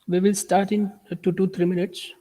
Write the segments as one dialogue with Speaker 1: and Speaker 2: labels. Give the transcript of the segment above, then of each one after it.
Speaker 1: We will start in 2 to 3 minutes.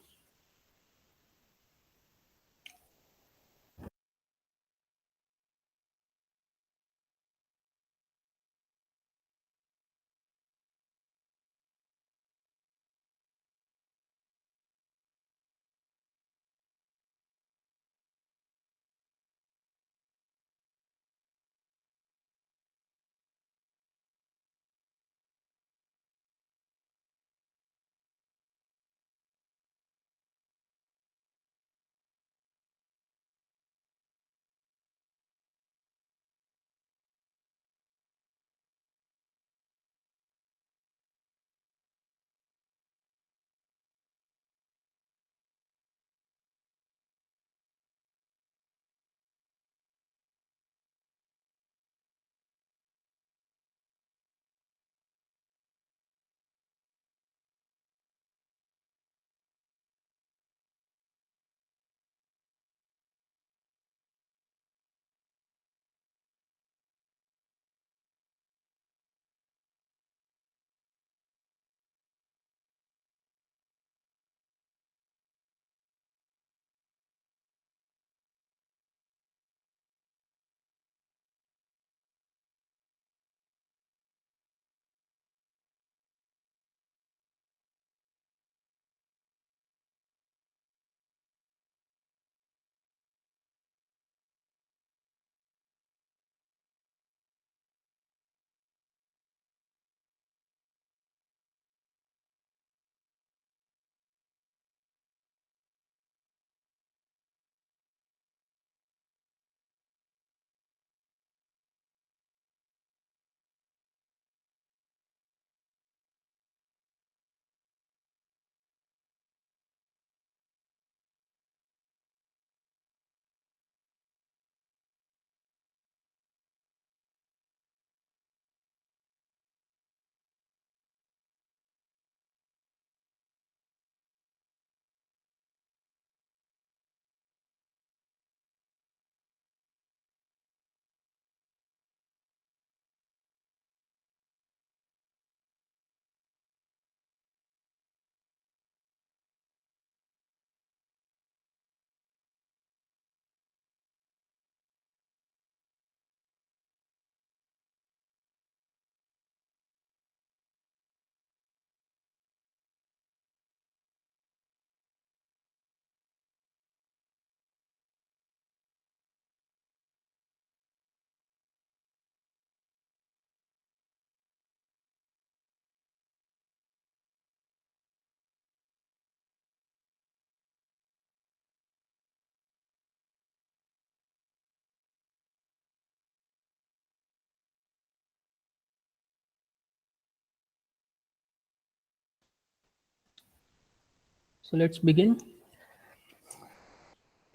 Speaker 1: So let's begin.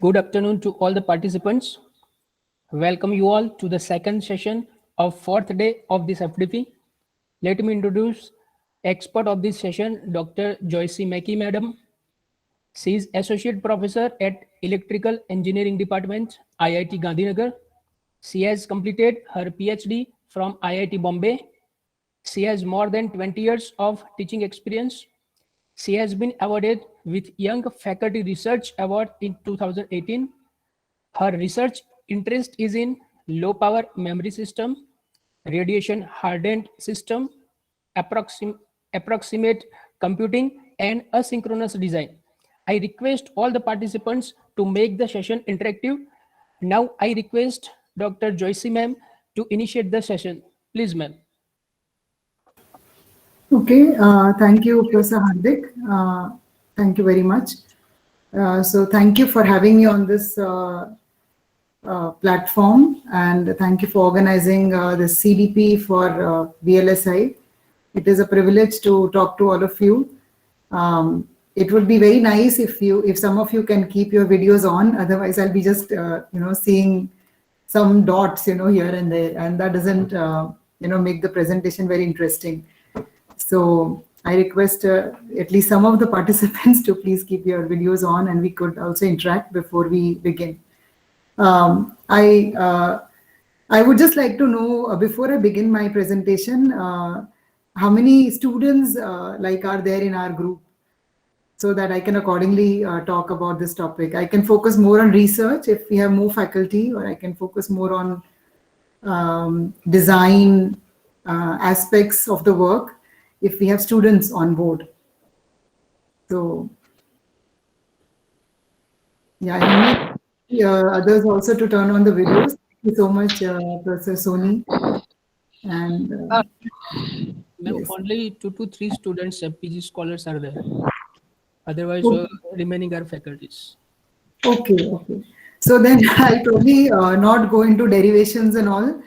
Speaker 1: Good afternoon to all the participants. Welcome you all to the second session of fourth day of this FDP. Let me introduce expert of this session, Dr. Joycey Mackey, madam. She is Associate Professor at Electrical Engineering Department, IIT Gandhinagar. She has completed her PhD from IIT Bombay. She has more than 20 years of teaching experience. She has been awarded with Young Faculty Research Award in 2018. Her research interest is in low power memory system, radiation hardened system, approximate computing, and asynchronous design. I request all the participants to make the session interactive. Now I request Dr. Joycey ma'am to initiate the session. Please ma'am.
Speaker 2: Okay, thank you, Professor Hardik. Thank you very much. So thank you for having me on this platform, and thank you for organizing this CDP for VLSI. It is a privilege to talk to all of you. It would be very nice if some of you can keep your videos on. Otherwise, I'll be just seeing some dots here and there, and that doesn't make the presentation very interesting. So I request at least some of the participants to please keep your videos on, and we could also interact before we begin. I would just like to know, before I begin my presentation, how many students like are there in our group, so that I can accordingly talk about this topic. I can focus more on research if we have more faculty, or I can focus more on design aspects of the work if we have students on board. So yeah, I need others also to turn on the videos. Thank you so much, Professor Soni. And
Speaker 1: Ma'am,
Speaker 2: yes.
Speaker 1: only 2 to 3 students, PG scholars are there. Otherwise, remaining are faculties.
Speaker 2: Okay. So then I'll probably not go into derivations and all.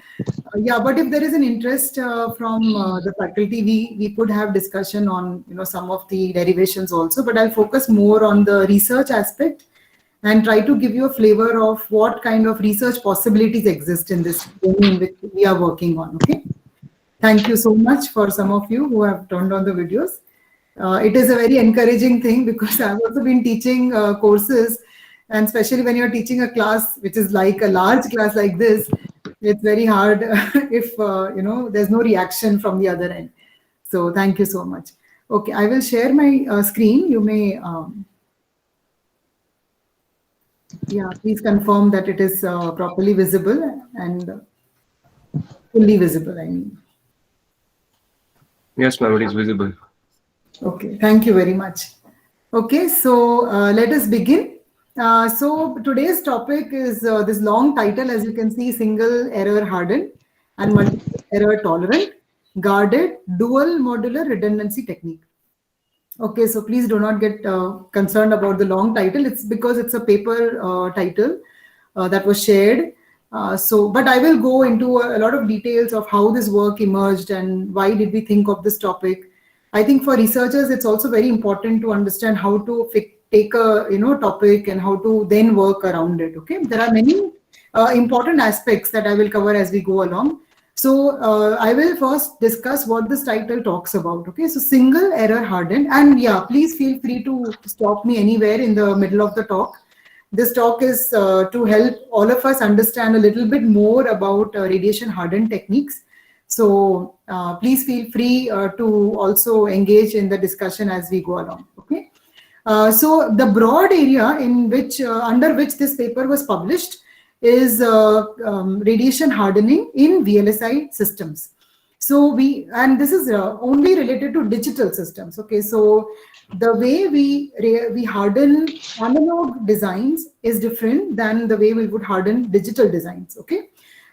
Speaker 2: Yeah, but if there is an interest from the faculty, we could have discussion on some of the derivations also. But I'll focus more on the research aspect and try to give you a flavor of what kind of research possibilities exist in this domain which we are working on. Okay. Thank you so much for some of you who have turned on the videos. It is a very encouraging thing because I've also been teaching courses, and especially when you're teaching a class which is like a large class like this, it's very hard if there's no reaction from the other end. So thank you so much. Okay, I will share my screen. You may please confirm that it is properly visible and fully visible, I mean.
Speaker 3: Yes, ma'am, it is visible.
Speaker 2: Okay, thank you very much. Okay, so let us begin. So today's topic is this long title, as you can see: single error hardened and multiple error tolerant, guarded, dual modular redundancy technique. Okay, so please do not get concerned about the long title. It's because it's a paper title that was shared. But I will go into a lot of details of how this work emerged and why did we think of this topic. I think for researchers, it's also very important to understand how to take a topic and how to then work around it. Okay, there are many important aspects that I will cover as we go along. So I will first discuss what this title talks about. Okay, so single error hardened, and yeah, please feel free to stop me anywhere in the middle of the talk. This talk is to help all of us understand a little bit more about radiation hardened techniques. So please feel free to also engage in the discussion as we go along. Okay. So the broad area in which under which this paper was published is radiation hardening in VLSI systems. So this is only related to digital systems. Okay, so the way we harden analog designs is different than the way we would harden digital designs. Okay,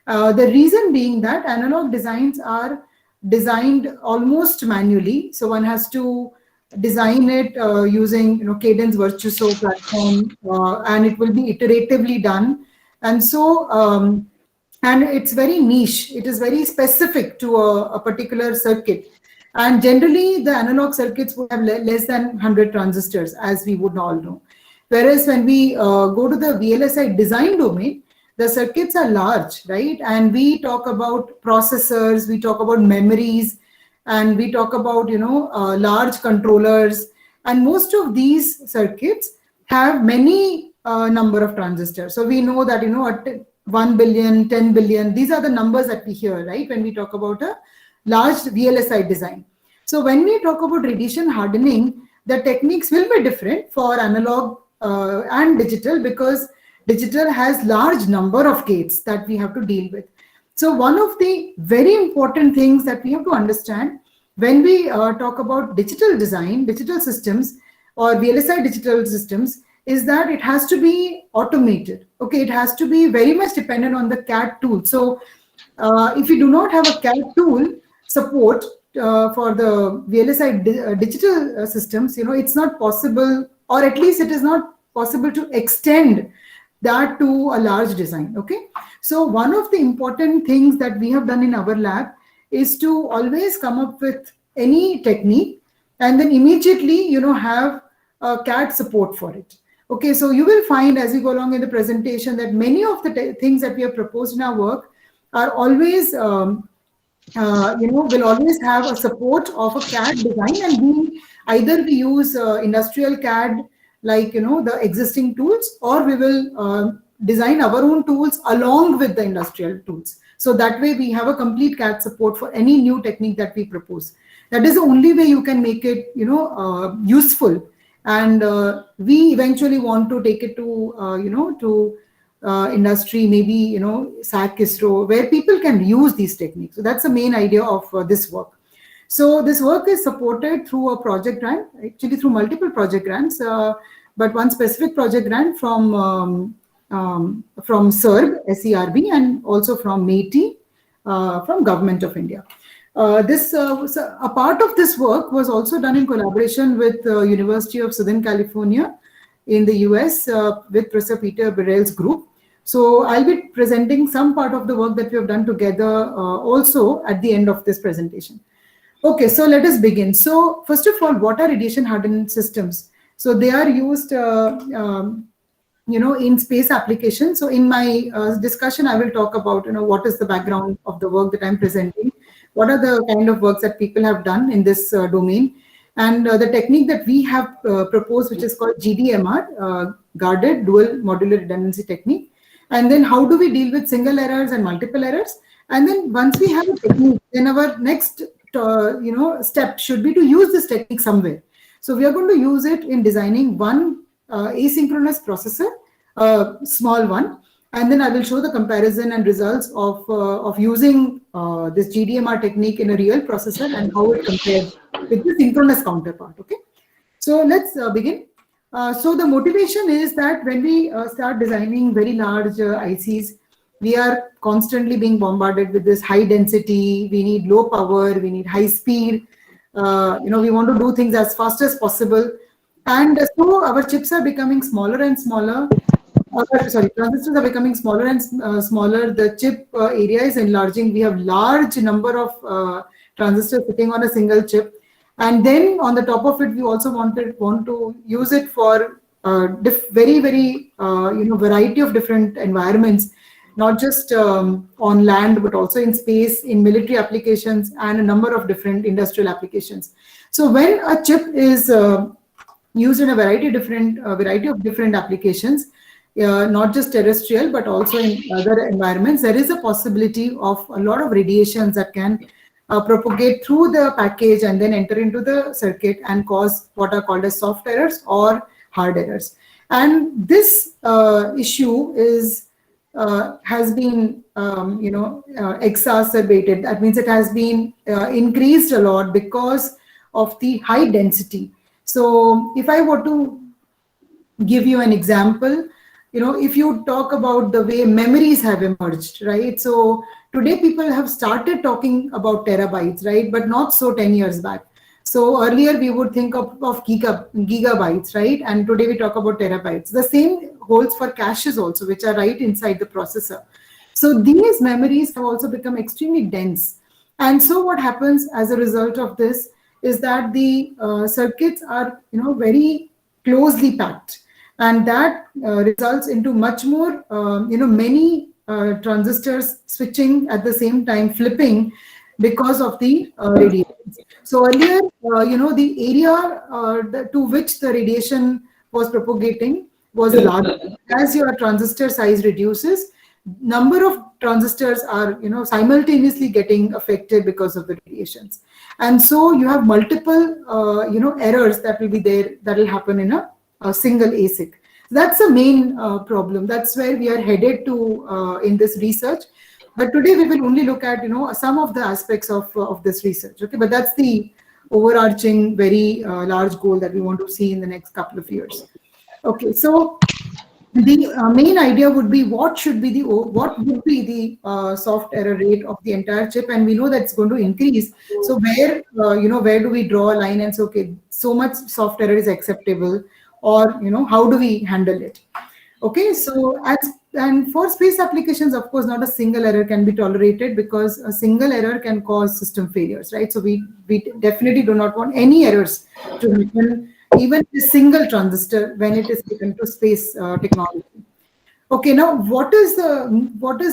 Speaker 2: the reason being that analog designs are designed almost manually, so one has to design it using Cadence Virtuoso platform, and it will be iteratively done, and so. And it's very niche. It is very specific to a particular circuit. And generally, the analog circuits would have less than 100 transistors, as we would all know. Whereas when we go to the VLSI design domain, the circuits are large, right? And we talk about processors, we talk about memories, and we talk about large controllers. And most of these circuits have many number of transistors. So we know that 1 billion, 10 billion, these are the numbers that we hear, right, when we talk about a large VLSI design. So when we talk about radiation hardening, the techniques will be different for analog and digital, because digital has large number of gates that we have to deal with. So one of the very important things that we have to understand when we talk about digital design, digital systems, or VLSI digital systems, is that it has to be automated. Okay, it has to be very much dependent on the CAD tool. So if you do not have a CAD tool support for the VLSI digital systems, it's not possible, or at least it is not possible to extend that to a large design. Okay, so one of the important things that we have done in our lab is to always come up with any technique and then immediately have a CAD support for it. Okay, so you will find as we go along in the presentation that many of the things that we have proposed in our work are always, will always have a support of a CAD design, and either we use industrial CAD like the existing tools, or we will design our own tools along with the industrial tools. So that way we have a complete CAD support for any new technique that we propose. That is the only way you can make it, useful. And we eventually want to take it to, industry, maybe, SAC, ISRO, where people can use these techniques. So that's the main idea of this work. So this work is supported through a project grant, actually through multiple project grants, but one specific project grant from SERB, SERB, and also from METI, from Government of India. A part of this work was also done in collaboration with University of Southern California in the US, with Professor Peter Burrell's group. So I'll be presenting some part of the work that we have done together also at the end of this presentation. Okay, so let us begin. So first of all, what are radiation hardened systems? So they are used in space applications. So in my discussion, I will talk about, what is the background of the work that I'm presenting, what are the kind of works that people have done in this domain, and the technique that we have proposed, which is called GDMR, Guarded Dual Modular Redundancy Technique. And then how do we deal with single errors and multiple errors? And then once we have a technique, then our next step should be to use this technique somewhere. So we are going to use it in designing one asynchronous processor, a small one, and then I will show the comparison and results of using this GDMR technique in a real processor and how it compares with the synchronous counterpart. Okay, so let's begin. So the motivation is that when we start designing very large ICs, we are constantly being bombarded with this high density. We need low power. We need high speed. We want to do things as fast as possible. And so our chips are becoming smaller and smaller. Transistors are becoming smaller and smaller. The chip area is enlarging. We have large number of transistors sitting on a single chip. And then on the top of it, we also want to use it for very variety of different environments, not just on land, but also in space, in military applications, and a number of different industrial applications. So when a chip is used in a variety of different applications, not just terrestrial, but also in other environments, there is a possibility of a lot of radiations that can propagate through the package and then enter into the circuit and cause what are called as soft errors or hard errors. And this issue has been exacerbated. That means it has been increased a lot because of the high density. So if I were to give you an example, if you talk about the way memories have emerged, right? So today people have started talking about terabytes, right? But not so 10 years back. So earlier we would think of gigabytes, right? And today we talk about terabytes. The same holds for caches also, which are right inside the processor. So these memories have also become extremely dense. And so what happens as a result of this is that the circuits are, very closely packed. And that results into much more, many transistors switching at the same time, flipping because of the radiation. So earlier, the area to which the radiation was propagating was larger. As your transistor size reduces, number of transistors are, simultaneously getting affected because of the radiations. And so you have multiple, errors that will be there, that will happen in a single ASIC. That's the main problem. That's where we are headed to in this research. But today we will only look at, some of the aspects of this research. Okay, but that's the overarching, very large goal that we want to see in the next couple of years. Okay, so the main idea would be what would be the soft error rate of the entire chip, and we know that's going to increase. So where where do we draw a line and say, okay, so much soft error is acceptable, or how do we handle it? Okay, so and for space applications, of course, not a single error can be tolerated, because a single error can cause system failures, right? So we definitely do not want any errors to happen, even a single transistor, when it is taken to space technology. Okay, now what is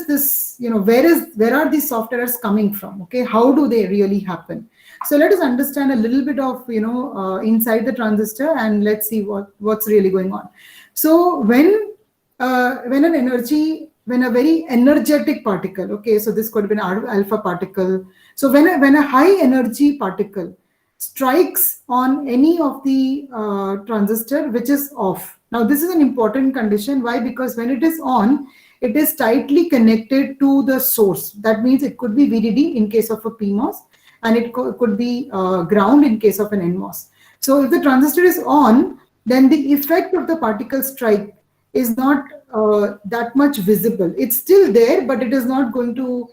Speaker 2: this, where are these soft errors coming from? Okay, how do they really happen? So let us understand a little bit of, inside the transistor, and let's see what's really going on. So when a very energetic particle, okay, so this could have been an alpha particle. So when a high energy particle strikes on any of the transistor which is off. Now this is an important condition. Why? Because when it is on, it is tightly connected to the source. That means it could be VDD in case of a PMOS, and it could be ground in case of an NMOS. So if the transistor is on, then the effect of the particle strike is not that much visible. It's still there, but it is not going to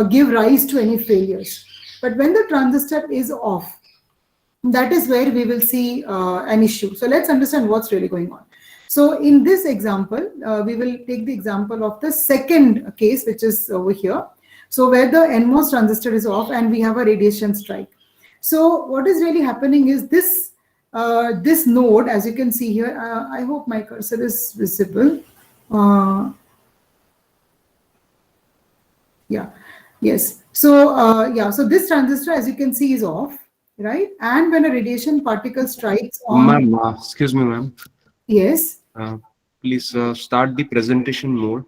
Speaker 2: give rise to any failures. But when the transistor is off, that is where we will see an issue. So let's understand what's really going on. So in this example, we will take the example of the second case, which is over here. So where the NMOS transistor is off and we have a radiation strike. So what is really happening is this this node, as you can see here, I hope my cursor is visible. Yeah, yes. So yeah, so this transistor, as you can see, is off, right? And when a radiation particle strikes on...
Speaker 3: Ma'am, excuse me, ma'am.
Speaker 2: Yes.
Speaker 3: Please start the presentation mode.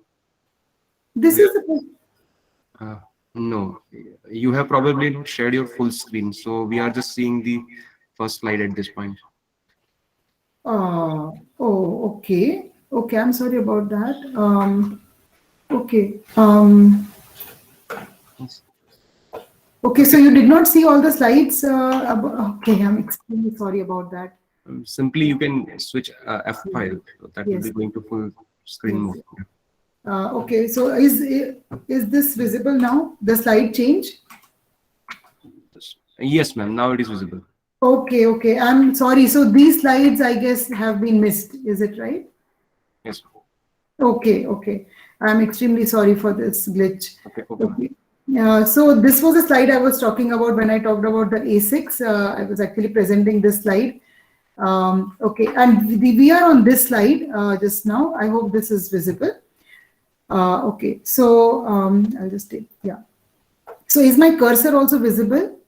Speaker 2: This is the...
Speaker 3: No, you have probably not shared your full screen, so we are just seeing the first slide at this point.
Speaker 2: Oh, okay. Okay, I'm sorry about that. Okay. Okay, so you did not see all the slides. Okay, I'm extremely sorry about that.
Speaker 3: Simply, you can switch F5. That will be going to full screen mode.
Speaker 2: Okay, so is this visible now? The slide change?
Speaker 3: Yes, ma'am. Now it is visible.
Speaker 2: Okay, okay. I'm sorry. So these slides, I guess, have been missed. Is it right?
Speaker 3: Yes.
Speaker 2: Okay, okay. I'm extremely sorry for this glitch.
Speaker 3: Okay. Okay.
Speaker 2: So this was a slide I was talking about when I talked about the ASICs. I was actually presenting this slide. Okay, and we are on this slide just now. I hope this is visible. Okay, so I'll just take, yeah. So is my cursor also visible?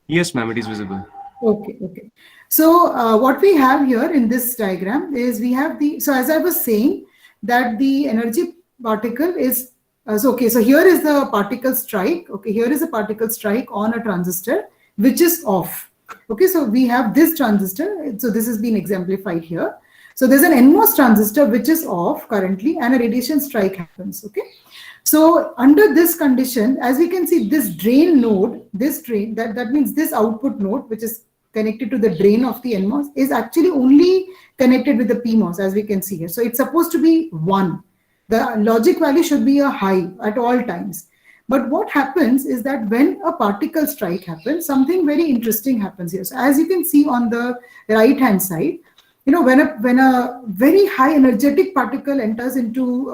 Speaker 3: Yes, ma'am, it is visible.
Speaker 2: Okay, okay. So what we have here in this diagram is we have the, so as I was saying, that the energy particle is, okay, so here is the particle strike. Okay, here is a particle strike on a transistor, which is off. Okay, so we have this transistor. So this has been exemplified here. So there's an NMOS transistor which is off currently, and a radiation strike happens. Okay, so under this condition, as we can see, this drain node, this drain, that means this output node, which is connected to the drain of the NMOS, is actually only connected with the PMOS, as we can see here. So it's supposed to be 1. The logic value should be a high at all times. But what happens is that when a particle strike happens, something very interesting happens here. So as you can see on the right hand side, you know, when a very high energetic particle enters into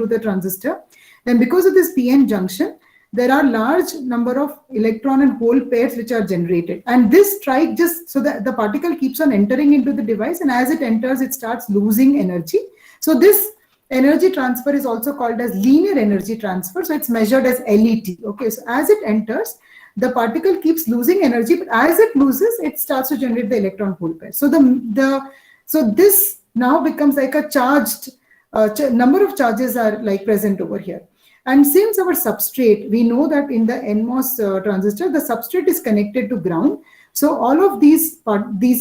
Speaker 2: the transistor, then because of this PN junction, there are large number of electron and hole pairs which are generated. And this strike just, so that the particle keeps on entering into the device, and as it enters, it starts losing energy. So this energy transfer is also called as linear energy transfer. So it's measured as LET. Okay, so as it enters, the particle keeps losing energy, but as it loses, it starts to generate the electron hole pair. So so this now becomes like a charged number of charges are like present over here. And since our substrate, we know that in the NMOS transistor, the substrate is connected to ground. So all of these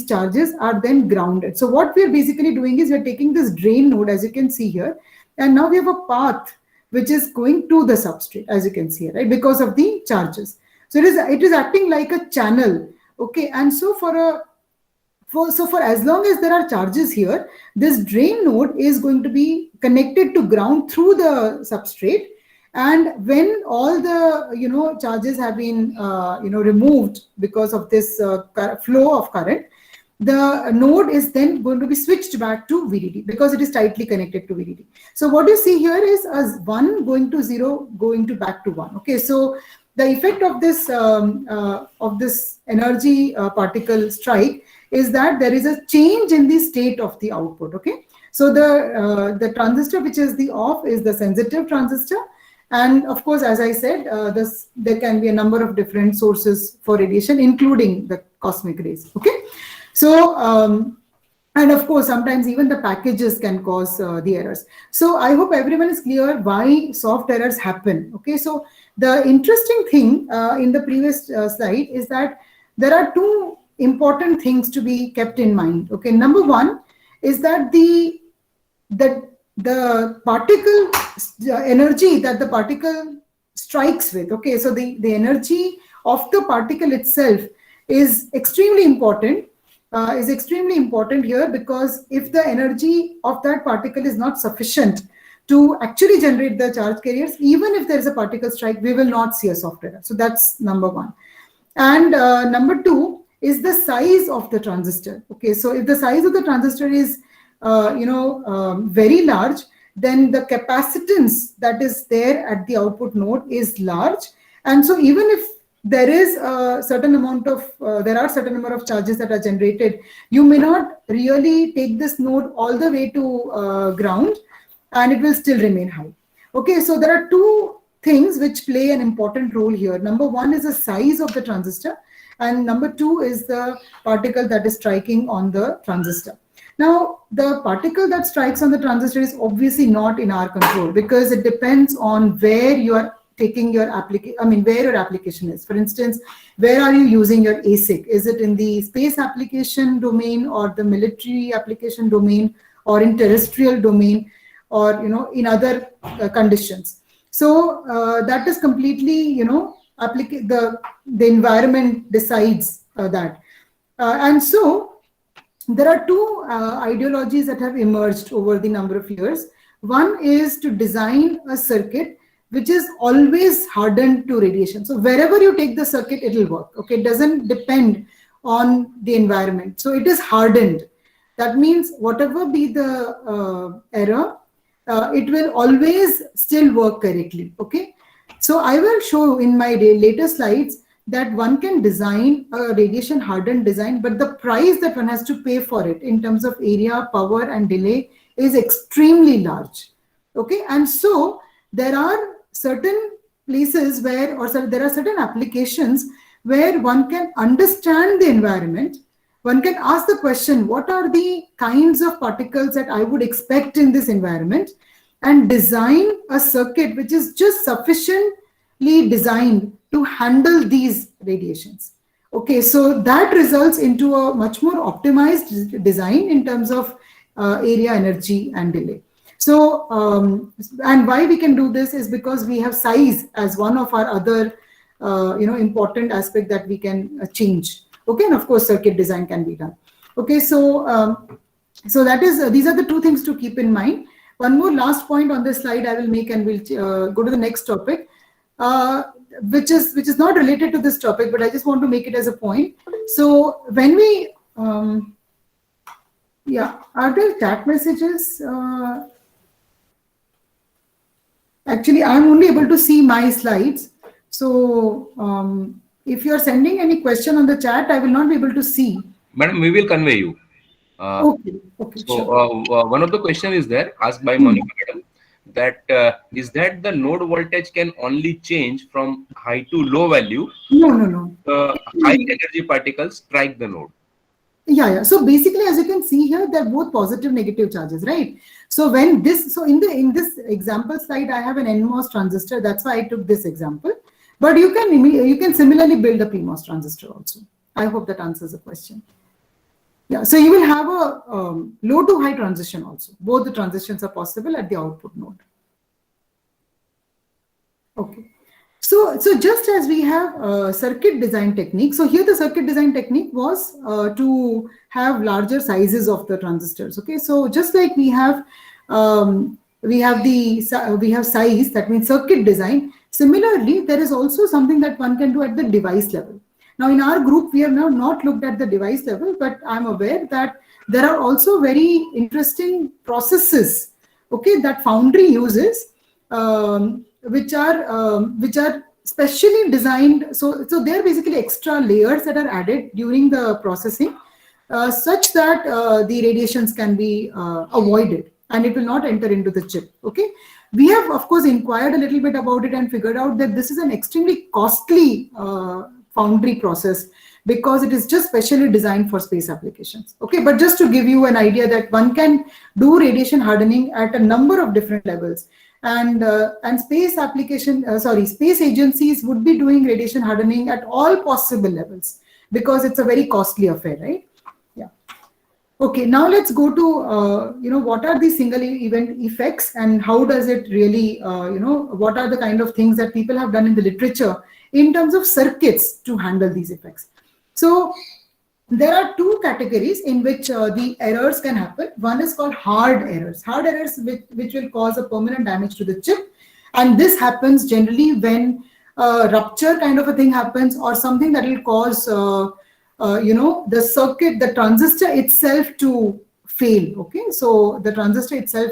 Speaker 2: charges are then grounded. So what we're basically doing is we're taking this drain node, as you can see here, and now we have a path which is going to the substrate, as you can see here, right? Because of the charges. So it is acting like a channel. Okay, and so for as long as there are charges here, this drain node is going to be connected to ground through the substrate. And when all the charges have been removed because of this flow of current, the node is then going to be switched back to VDD because it is tightly connected to VDD. So what you see here is as 1 going to 0 going to back to 1. Okay, so the effect of this energy particle strike is that there is a change in the state of the output. Okay, so the transistor which is the off is the sensitive transistor. And of course, as I said, there can be a number of different sources for radiation, including the cosmic rays. Okay, so and of course, sometimes even the packages can cause the errors. So I hope everyone is clear why soft errors happen. Okay, so the interesting thing in the previous slide is that there are two important things to be kept in mind. Okay, number one is that the particle energy that the particle strikes with. Okay, so the energy of the particle itself is extremely important. Here, because if the energy of that particle is not sufficient to actually generate the charge carriers, even if there is a particle strike, we will not see a soft error. So that's number one. And number two is the size of the transistor. Okay, so if the size of the transistor is very large, then the capacitance that is there at the output node is large. And so even if there is a certain amount of, there are certain number of charges that are generated, you may not really take this node all the way to ground, and it will still remain high. Okay, so there are two things which play an important role here. Number one is the size of the transistor, and number two is the particle that is striking on the transistor. Now, the particle that strikes on the transistor is obviously not in our control, because it depends on where you are taking your application, where your application is. For instance, where are you using your ASIC? Is it in the space application domain, or the military application domain, or in terrestrial domain, or in other conditions? So that is completely, the environment decides that. And so there are two ideologies that have emerged over the number of years. One is to design a circuit which is always hardened to radiation. So wherever you take the circuit, it will work. Okay, it doesn't depend on the environment. So it is hardened. That means whatever be the error, it will always still work correctly. Okay, so I will show in my later slides that one can design a radiation hardened design, but the price that one has to pay for it in terms of area, power, and delay is extremely large. Okay, and so there are certain places where, there are certain applications where one can understand the environment. One can ask the question, what are the kinds of particles that I would expect in this environment, and design a circuit which is just sufficiently designed to handle these radiations. Okay, so that results into a much more optimized design in terms of area, energy, and delay. So, and why we can do this is because we have size as one of our other, important aspect that we can change. Okay, and of course, circuit design can be done. Okay, so so that is these are the two things to keep in mind. One more last point on this slide I will make, and we'll go to the next topic, which is not related to this topic, but I just want to make it as a point. So when we, yeah, are there chat messages? Actually, I'm only able to see my slides. So if you're sending any question on the chat, I will not be able to see.
Speaker 4: Madam, we will convey you.
Speaker 2: Okay,
Speaker 4: So
Speaker 2: sure.
Speaker 4: one of the question is there asked by Monica Madam, that is that the node voltage can only change from high to low value.
Speaker 2: No.
Speaker 4: The high energy particles strike the node.
Speaker 2: Yeah. So basically, as you can see here, they're both positive, negative charges, right? So when this, so in this example slide, I have an NMOS transistor. That's why I took this example. But you can similarly build a PMOS transistor also. I hope that answers the question. Yeah. So you will have a low to high transition also. Both the transitions are possible at the output node. Okay. So just as we have circuit design technique, so here the circuit design technique was to have larger sizes of the transistors. Okay, so just like we have size, that means circuit design. Similarly, there is also something that one can do at the device level. Now, in our group, we have now not looked at the device level, but I'm aware that there are also very interesting processes, okay, that Foundry uses, which are specially designed. So they're basically extra layers that are added during the processing, such that the radiations can be avoided and it will not enter into the chip. Okay, we have of course inquired a little bit about it and figured out that this is an extremely costly Foundry process, because it is just specially designed for space applications. Okay, but just to give you an idea that one can do radiation hardening at a number of different levels. And space agencies would be doing radiation hardening at all possible levels. because it's a very costly affair, right? Yeah. Okay, now let's go to, what are the single event effects and how does it really, what are the kind of things that people have done in the literature in terms of circuits to handle these effects. So there are two categories in which the errors can happen. One is called hard errors which will cause a permanent damage to the chip. And this happens generally when rupture kind of a thing happens, or something that will cause, the circuit, the transistor itself to fail. Okay, so the transistor itself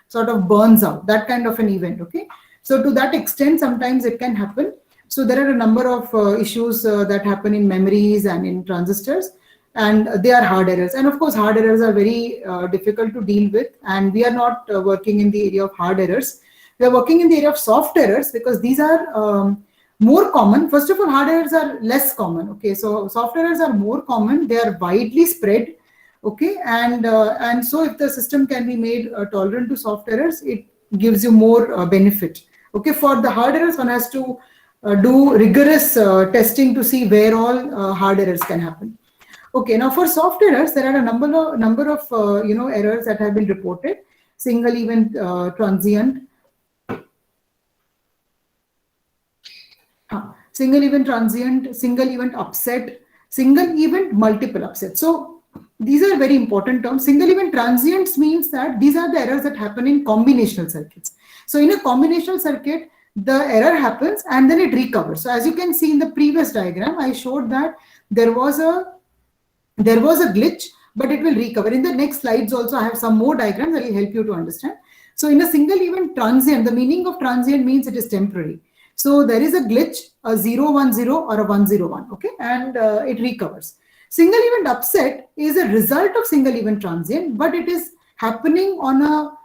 Speaker 2: sort of burns out, that kind of an event. Okay, so to that extent, sometimes it can happen. So there are a number of issues that happen in memories and in transistors, and they are hard errors. And of course, hard errors are very difficult to deal with. And we are not working in the area of hard errors. We are working in the area of soft errors, because these are more common. First of all, hard errors are less common. Okay, so soft errors are more common. They are widely spread. Okay, and so if the system can be made tolerant to soft errors, it gives you more benefit. Okay, for the hard errors, one has to do rigorous testing to see where all hard errors can happen. Okay, now for soft errors, there are a number of errors that have been reported. Single event transient, single event transient, single event upset, single event multiple upset. So these are very important terms. Single event transients means that these are the errors that happen in combinational circuits. So in a combinational circuit, the error happens and then it recovers. So as you can see in the previous diagram, I showed that there was a glitch, but it will recover. In the next slides also, I have some more diagrams that will help you to understand. So in a single event transient, the meaning of transient means it is temporary. So there is a glitch, a 0, 1, 0 or a 1, 0, 1, okay, and it recovers. Single event upset is a result of single event transient, but it is happening on a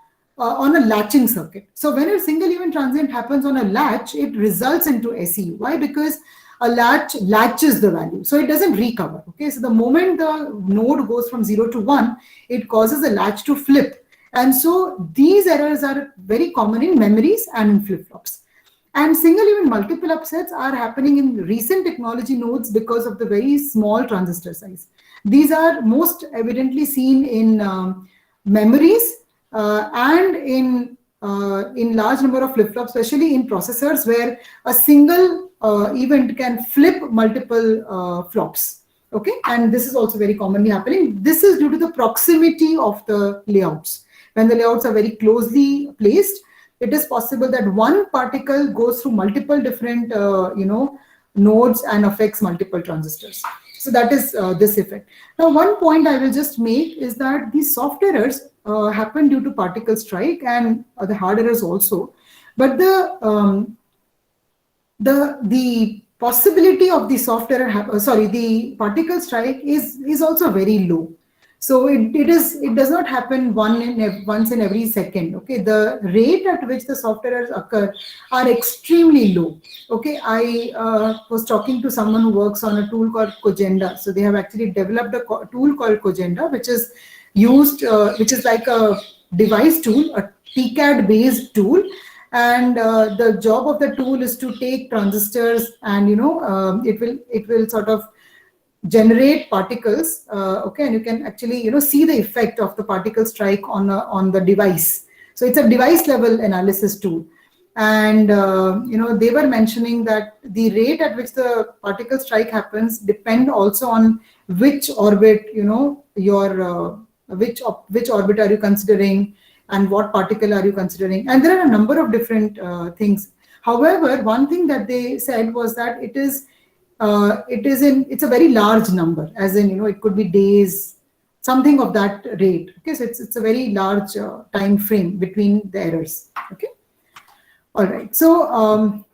Speaker 2: latching circuit. So when a single event transient happens on a latch, it results into SEU. Why? Because a latch latches the value, so it doesn't recover. Okay, so the moment the node goes from 0 to 1, it causes the latch to flip. And so these errors are very common in memories and in flip-flops. And single event multiple upsets are happening in recent technology nodes because of the very small transistor size. These are most evidently seen in memories and in large number of flip-flops, especially in processors where a single event can flip multiple flops. Okay, and this is also very commonly happening. This is due to the proximity of the layouts. When the layouts are very closely placed, it is possible that one particle goes through multiple different nodes and affects multiple transistors. So that is this effect. Now, one point I will just make is that these soft errors happen due to particle strike and the hard errors also. But the possibility of the soft error, the particle strike is also very low. So it does not happen once in every second. Okay, the rate at which the soft errors occur are extremely low. Okay, I was talking to someone who works on a tool called Cogenda. So they have actually developed a tool called Cogenda, which is used, which is like a device tool, a TCAD based tool. And the job of the tool is to take transistors and it will sort of generate particles, okay, and you can actually see the effect of the particle strike on the device. So it's a device level analysis tool. And they were mentioning that the rate at which the particle strike happens depend also on which orbit which orbit are you considering and what particle are you considering, and there are a number of different things. However, one thing that they said was that it's a very large number, as in it could be days, something of that rate. Okay, so it's a very large time frame between the errors. Okay, all right. So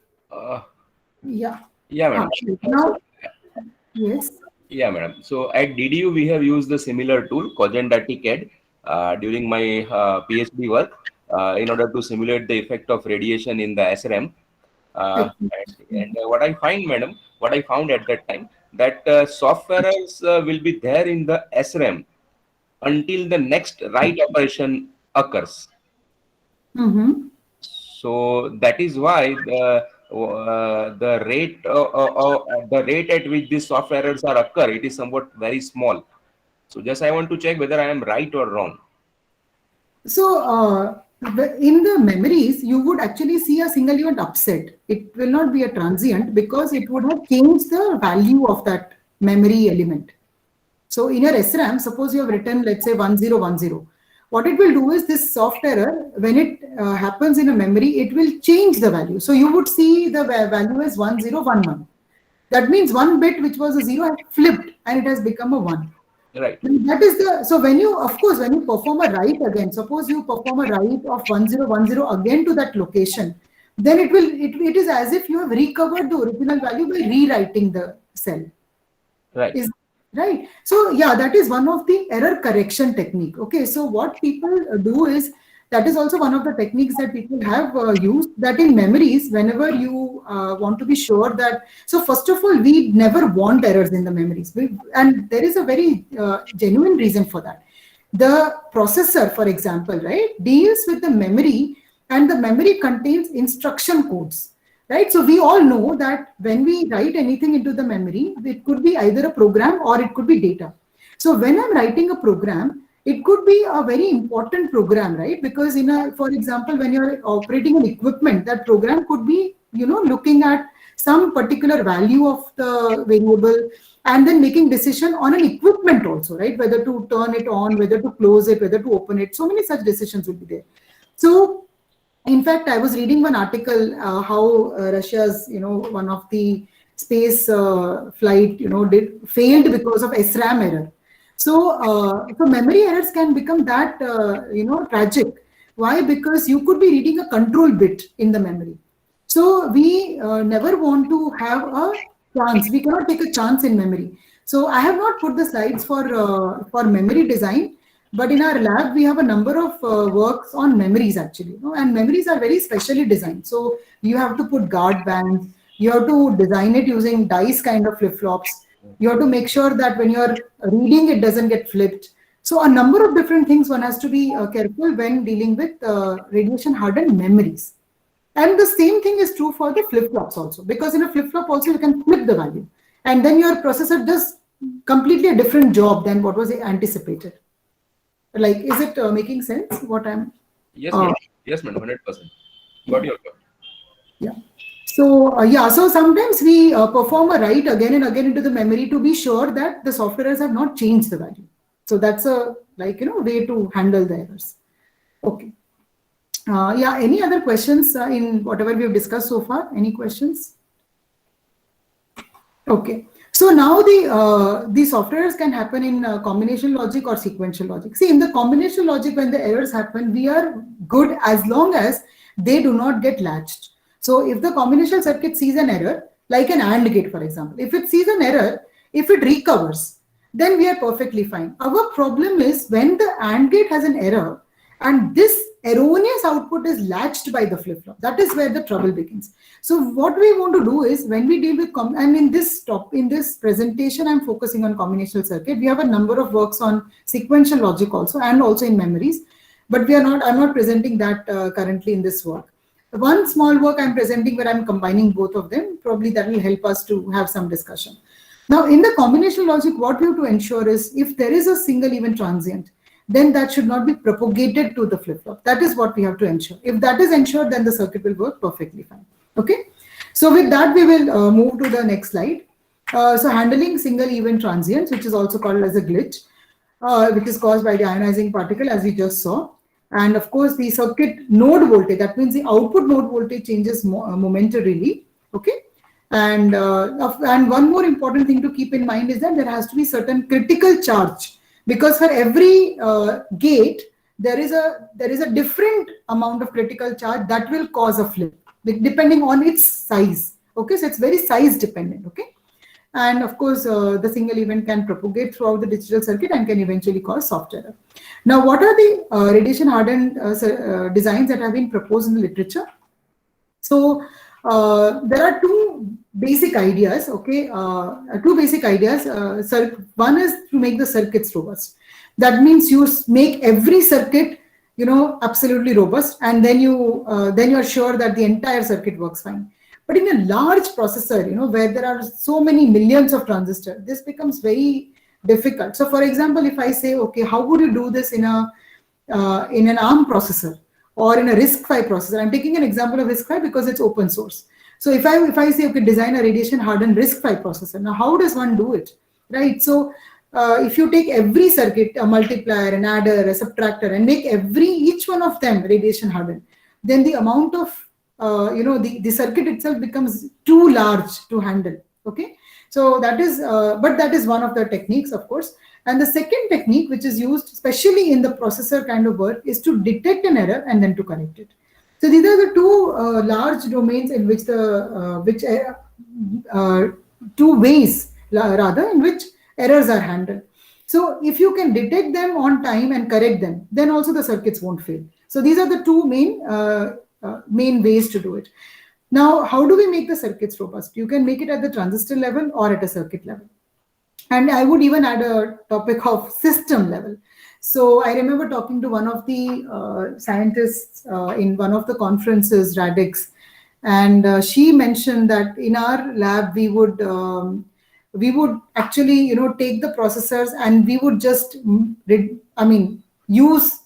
Speaker 2: yeah,
Speaker 4: madam.
Speaker 2: Now, yes.
Speaker 4: Yeah, madam. So at DDU we have used the similar tool, Cogenda TCAD, during my PhD work in order to simulate the effect of radiation in the SRAM. And what I found at that time, that soft errors will be there in the SRAM until the next write operation occurs.
Speaker 2: Mm-hmm.
Speaker 4: So that is why the rate at which these software errors are occur, it is somewhat very small. So just I want to check whether I am right or wrong.
Speaker 2: So in the memories, you would actually see a single event upset. It will not be a transient because it would have changed the value of that memory element. So in your SRAM, suppose you have written, let's say 1010. What it will do is this soft error, when it happens in a memory, it will change the value. So you would see the value as 1011. That means one bit which was a 0 has flipped and it has become a 1.
Speaker 4: Right.
Speaker 2: That is the, so when you, of course, when you perform a write again, suppose you perform a write of 1010 again to that location, then it is as if you have recovered the original value by rewriting the cell.
Speaker 4: Right.
Speaker 2: Right. So yeah, that is one of the error correction technique. Okay. So what people do is, that is also one of the techniques that people have used, that in memories, whenever you want to be sure that, so first of all, we never want errors in the memories. And there is a very genuine reason for that. The processor, for example, right, deals with the memory, and the memory contains instruction codes. Right. So we all know that when we write anything into the memory, it could be either a program or it could be data. So when I'm writing a program, it could be a very important program, right? Because for example, when you're operating an equipment, that program could be, looking at some particular value of the variable and then making decision on an equipment also, right? Whether to turn it on, whether to close it, whether to open it. So many such decisions will be there. So in fact, I was reading one article how Russia's, one of the space flight, failed because of SRAM error. So, memory errors can become that, tragic. Why? Because you could be reading a control bit in the memory. So we never want to have a chance. We cannot take a chance in memory. So I have not put the slides for memory design. But in our lab, we have a number of works on memories actually, and memories are very specially designed. So you have to put guard bands, you have to design it using dice kind of flip-flops. You have to make sure that when you're reading, it doesn't get flipped. So a number of different things one has to be careful when dealing with radiation hardened memories. And the same thing is true for the flip-flops also, because in a flip-flop also you can flip the value. And then your processor does completely a different job than what was anticipated. Like, is it making sense what I'm?
Speaker 4: Yes, madam. Yes, madam. 100%. Got your point.
Speaker 2: Yeah. So so sometimes we perform a write again and again into the memory to be sure that the softwares have not changed the value. So that's a way to handle the errors. Okay. Any other questions in whatever we have discussed so far? Any questions? Okay. So now the softwares can happen in combination logic or sequential logic. See, in the combination logic, when the errors happen, we are good as long as they do not get latched. So if the combination circuit sees an error, like an AND gate, for example, if it sees an error, if it recovers, then we are perfectly fine. Our problem is when the AND gate has an error and this erroneous output is latched by the flip-flop. That is where the trouble begins. So what we want to do is, when we deal with, and in this presentation, I'm focusing on combinational circuit. We have a number of works on sequential logic also, and also in memories, but I'm not presenting that currently in this work. One small work I'm presenting where I'm combining both of them, probably that will help us to have some discussion. Now, in the combinational logic, what we have to ensure is, if there is a single event transient, then that should not be propagated to the flip-flop. That is what we have to ensure. If that is ensured, then the circuit will work perfectly fine. Okay. So with that, we will move to the next slide. So handling single event transients, which is also called as a glitch, which is caused by the ionizing particle, as we just saw. And of course, the circuit node voltage, that means the output node voltage changes momentarily. Okay. And one more important thing to keep in mind is that there has to be certain critical charge. Because for every gate, there is a different amount of critical charge that will cause a flip, depending on its size. Okay, so it's very size dependent. Okay, and of course, the single event can propagate throughout the digital circuit and can eventually cause soft error. Now, what are the radiation hardened designs that have been proposed in the literature? So there are two basic ideas. Okay, two basic ideas. One is to make the circuits robust. That means you make every circuit, absolutely robust, and then you are sure that the entire circuit works fine. But in a large processor, where there are so many millions of transistors, this becomes very difficult. So for example, if I say, okay, how would you do this in an ARM processor or in a RISC-V processor? I'm taking an example of RISC-V because it's open source. So if I say, okay, design a radiation hardened RISC-V processor, now how does one do it, right? So if you take every circuit, a multiplier, an adder, a subtractor, and make each one of them radiation hardened, then the amount of the circuit itself becomes too large to handle. Okay, so that is, but that is one of the techniques, of course. And the second technique, which is used especially in the processor kind of work, is to detect an error and then to correct it. So these are the two large domains in which two ways rather in which errors are handled. So if you can detect them on time and correct them, then also the circuits won't fail. So these are the two main ways to do it. Now, how do we make the circuits robust? You can make it at the transistor level or at a circuit level. And I would even add a topic of system level. So I remember talking to one of the scientists in one of the conferences, Radix, and she mentioned that in our lab we would actually take the processors and we would just use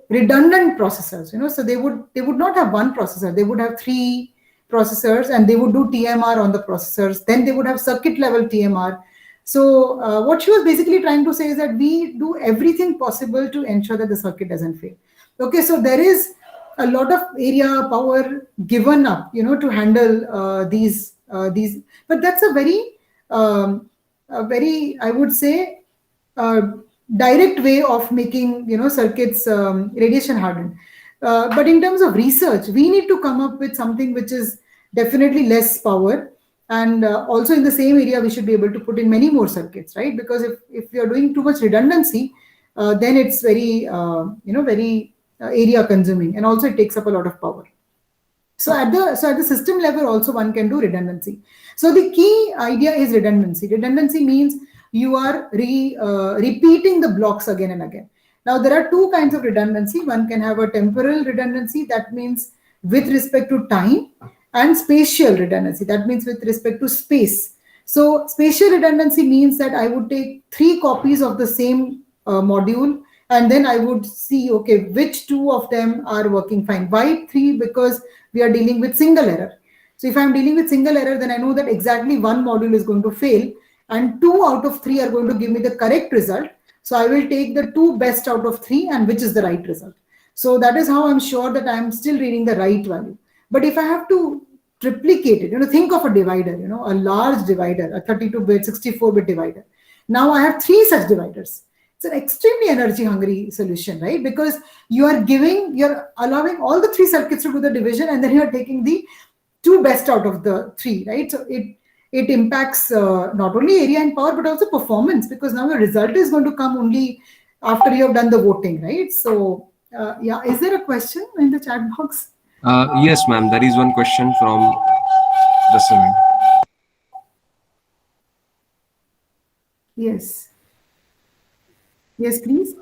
Speaker 2: redundant processors. So they would not have one processor, they would have 3 processors, and they would do TMR on the processors. Then they would have circuit level TMR. So what she was basically trying to say is that we do everything possible to ensure that the circuit doesn't fail. Okay, so there is a lot of area power given up, to handle these. But that's a very, I would say, direct way of making circuits radiation hardened. But in terms of research, we need to come up with something which is definitely less power. And also in the same area, we should be able to put in many more circuits, right? Because if you're doing too much redundancy, then it's very, very area consuming, and also it takes up a lot of power. So at the system level, also one can do redundancy. So the key idea is redundancy. Redundancy means you are repeating the blocks again and again. Now there are 2 kinds of redundancy. One can have a temporal redundancy, that means with respect to time, and spatial redundancy, that means with respect to space. So spatial redundancy means that I would take 3 copies of the same module, and then I would see, okay, which 2 of them are working fine. Why 3? Because we are dealing with single error. So if I'm dealing with single error, then I know that exactly 1 module is going to fail, and 2 out of 3 are going to give me the correct result. So I will take the 2 best out of 3, and which is the right result. So that is how I'm sure that I'm still reading the right value. But if I have to triplicate it, think of a divider, a large divider, a 32-bit, 64-bit divider. Now I have 3 such dividers. It's an extremely energy hungry solution, right? Because you're allowing all the 3 circuits to do the division, and then you're taking the 2 best out of the 3, right? So it impacts not only area and power, but also performance, because now your result is going to come only after you have done the voting, right? So yeah, is there a question in the chat box?
Speaker 3: Yes, ma'am. There is one question from the student.
Speaker 2: Yes. Yes, please.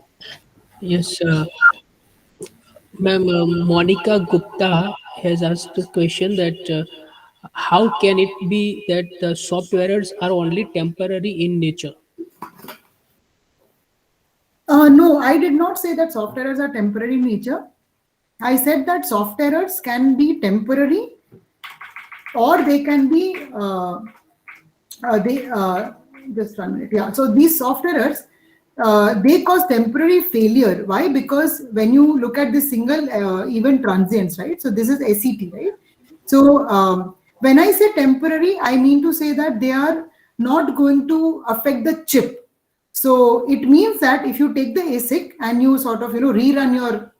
Speaker 1: Yes, ma'am. Monica Gupta has asked the question that how can it be that the software errors are only temporary in nature?
Speaker 2: No, I did not say that soft errors are temporary in nature. I said that soft errors can be temporary, or they can be just 1 minute. Yeah. So these soft errors, they cause temporary failure. Why? Because when you look at the single event transients, right? So this is SET, right? So when I say temporary, I mean to say that they are not going to affect the chip. So it means that if you take the ASIC and you sort of rerun your